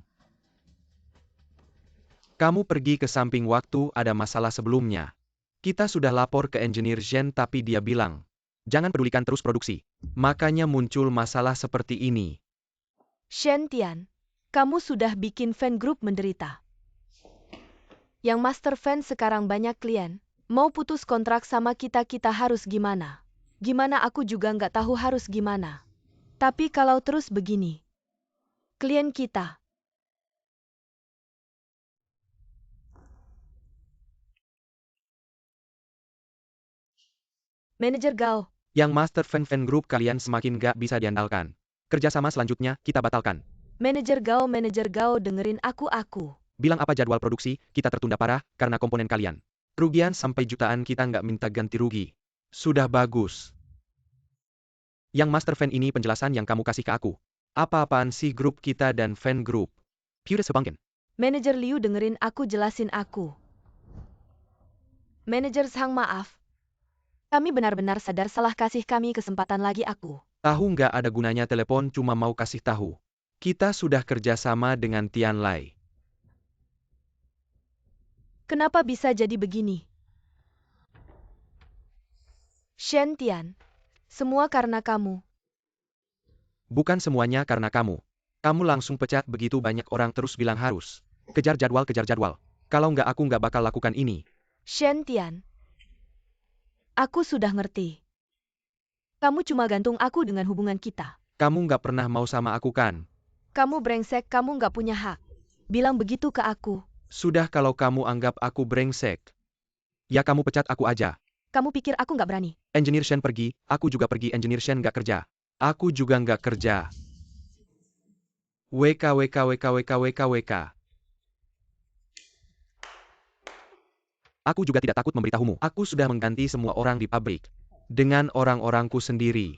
Kamu pergi ke samping waktu ada masalah sebelumnya. Kita sudah lapor ke Engineer Shen, tapi dia bilang, jangan pedulikan terus produksi. Makanya muncul masalah seperti ini. Shen Tian, kamu sudah bikin fan group menderita. Yang Master Fan, sekarang banyak klien mau putus kontrak sama kita harus gimana? Gimana, aku juga nggak tahu harus gimana. Tapi kalau terus begini, klien kita. Manajer Gao. Yang Master Fan Group kalian semakin gak bisa diandalkan. Kerjasama selanjutnya kita batalkan. Manajer Gao, dengerin aku. Bilang apa jadwal produksi, kita tertunda parah karena komponen kalian. Kerugian sampai jutaan, kita nggak minta ganti rugi. Sudah bagus. Yang Master Fan, ini penjelasan yang kamu kasih ke aku. Apa-apaan sih grup kita dan fan group? Pure sebangken. Manajer Liu, dengerin aku, jelasin aku. Manajer Sang, maaf. Kami benar-benar sadar salah, kasih kami kesempatan lagi aku. Tahu nggak ada gunanya telepon, cuma mau kasih tahu. Kita sudah kerjasama dengan Tianlai. Kenapa bisa jadi begini? Shen Tian, semua karena kamu. Bukan semuanya karena kamu. Kamu langsung pecat begitu banyak orang, terus bilang harus kejar jadwal. Kalau nggak, aku nggak bakal lakukan ini. Shen Tian, aku sudah ngerti. Kamu cuma gantung aku dengan hubungan kita. Kamu nggak pernah mau sama aku kan? Kamu brengsek, kamu nggak punya hak bilang begitu ke aku. Sudah, kalau kamu anggap aku brengsek, ya kamu pecat aku aja. Kamu pikir aku nggak berani? Engineer Shen pergi, aku juga pergi. Engineer Shen nggak kerja, aku juga nggak kerja. WK. Aku juga tidak takut memberitahumu. Aku sudah mengganti semua orang di pabrik. Dengan orang-orangku sendiri.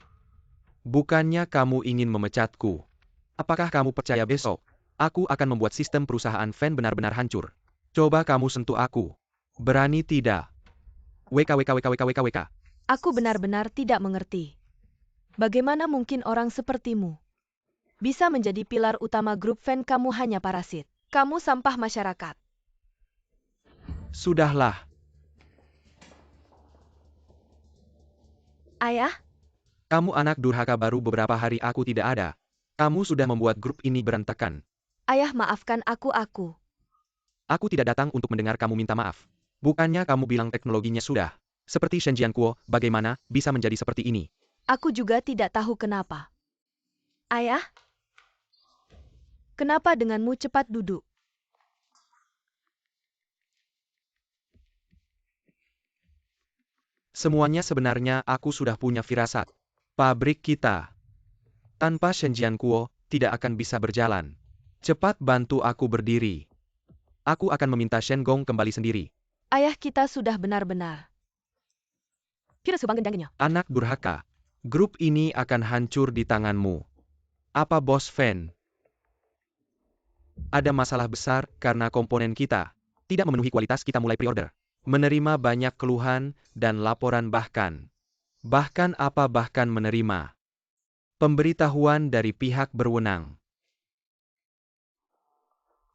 Bukannya kamu ingin memecatku. Apakah kamu percaya besok? Aku akan membuat sistem perusahaan Fan benar-benar hancur. Coba kamu sentuh aku. Berani tidak? WKWKWKWKWK. Aku benar-benar tidak mengerti. Bagaimana mungkin orang sepertimu bisa menjadi pilar utama grup Fan? Kamu hanya parasit. Kamu sampah masyarakat. Sudahlah. Ayah, Kamu anak durhaka baru beberapa hari aku tidak ada. Kamu sudah membuat grup ini berantakan. ayah maafkan aku. Aku tidak datang untuk mendengar kamu minta maaf. Bukannya kamu bilang teknologinya sudah. Seperti Shen Jianquo, bagaimana bisa menjadi seperti ini? Aku juga tidak tahu kenapa. Ayah? Kenapa denganmu cepat duduk? Semuanya sebenarnya aku sudah punya firasat. Pabrik kita. Tanpa Shen Jianquo, tidak akan bisa berjalan. Cepat bantu aku berdiri. Aku akan meminta Shen Gong kembali sendiri. Ayah kita sudah benar-benar. Kira subang gendangnya. Anak durhaka. Grup ini akan hancur di tanganmu. Apa Bos Fan? Ada masalah besar karena komponen kita tidak memenuhi kualitas. Kita mulai pre-order. Menerima banyak keluhan dan laporan bahkan menerima pemberitahuan dari pihak berwenang.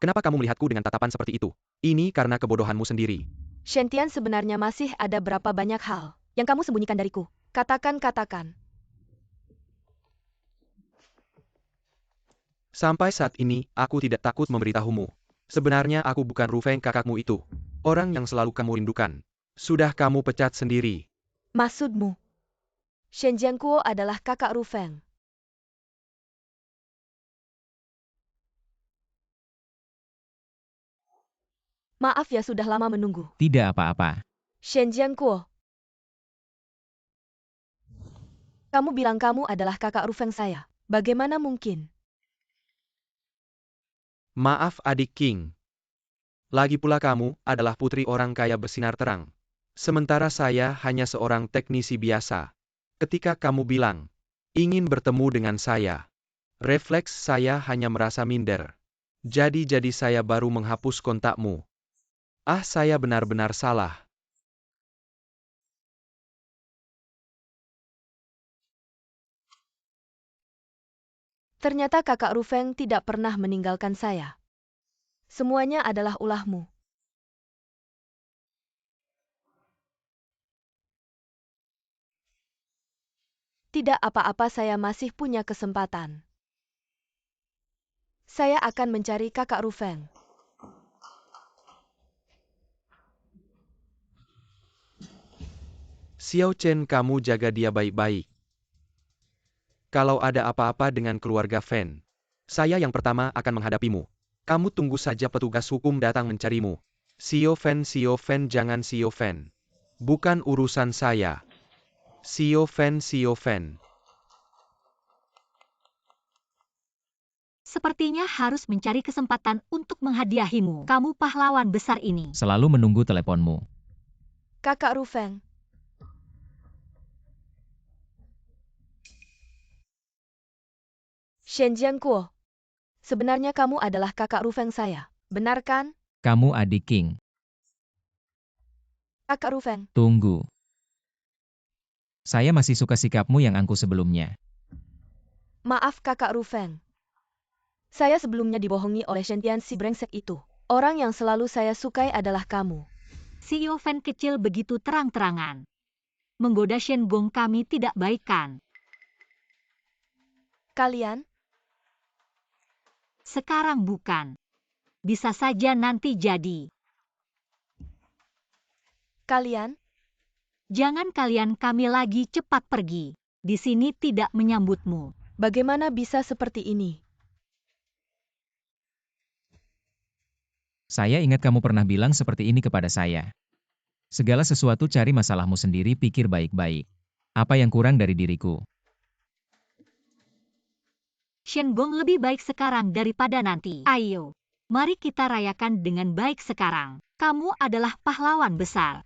Kenapa kamu melihatku dengan tatapan seperti itu? Ini karena kebodohanmu sendiri. Shen Tian, sebenarnya masih ada berapa banyak hal yang kamu sembunyikan dariku? Katakan. Sampai saat ini, aku tidak takut memberitahumu. Sebenarnya aku bukan Ru Feng, kakakmu itu. Orang yang selalu kamu rindukan. Sudah kamu pecat sendiri. Maksudmu, Shen Jianquo adalah kakak Ru Feng. Maaf ya, sudah lama menunggu. Tidak apa-apa. Shen Jianquo. Kamu bilang kamu adalah kakak Ru Feng saya. Bagaimana mungkin? Maaf adik King. Lagi pula kamu adalah putri orang kaya bersinar terang. Sementara saya hanya seorang teknisi biasa. Ketika kamu bilang ingin bertemu dengan saya, refleks saya hanya merasa minder. Jadi saya baru menghapus kontakmu. Saya benar-benar salah. Ternyata kakak Ru Feng tidak pernah meninggalkan saya. Semuanya adalah ulahmu. Tidak apa-apa, saya masih punya kesempatan. Saya akan mencari kakak Ru Feng. Xiao Chen, kamu jaga dia baik-baik. Kalau ada apa-apa dengan keluarga Fan, saya yang pertama akan menghadapimu. Kamu tunggu saja petugas hukum datang mencarimu. Xiao Fan, jangan Xiao Fan. Bukan urusan saya. Xiao Fan. Sepertinya harus mencari kesempatan untuk menghadiahimu. Kamu pahlawan besar ini. Selalu menunggu teleponmu. Kakak Ru Feng. Shen Jianquo. Sebenarnya kamu adalah kakak Ru Feng saya, benar kan? Kamu adik King. Kakak Ru Feng. Tunggu. Saya masih suka sikapmu yang angkuh sebelumnya. Maaf kakak Ru Feng. Saya sebelumnya dibohongi oleh Shen Tian si brengsek itu. Orang yang selalu saya sukai adalah kamu. CEO Fan kecil begitu terang-terangan. Menggoda Shen Gong kami tidak baik kan? Kalian? Sekarang bukan. Bisa saja nanti jadi. Kalian? Jangan kalian kami lagi, cepat pergi. Di sini tidak menyambutmu. Bagaimana bisa seperti ini? Saya ingat kamu pernah bilang seperti ini kepada saya. Segala sesuatu cari masalahmu sendiri, pikir baik-baik. Apa yang kurang dari diriku? Shen Gong lebih baik sekarang daripada nanti. Ayo. Mari kita rayakan dengan baik sekarang. Kamu adalah pahlawan besar.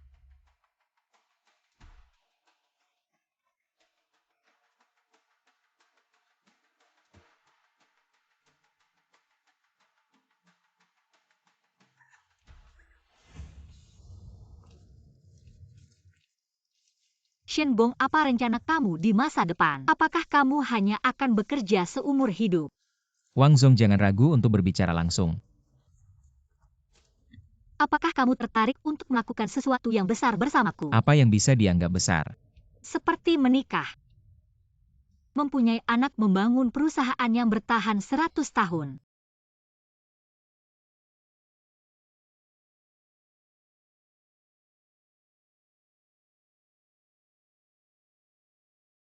Shenbong, apa rencana kamu di masa depan? Apakah kamu hanya akan bekerja seumur hidup? Wang Zong, jangan ragu untuk berbicara langsung. Apakah kamu tertarik untuk melakukan sesuatu yang besar bersamaku? Apa yang bisa dianggap besar? Seperti menikah. Mempunyai anak, membangun perusahaan yang bertahan 100 tahun.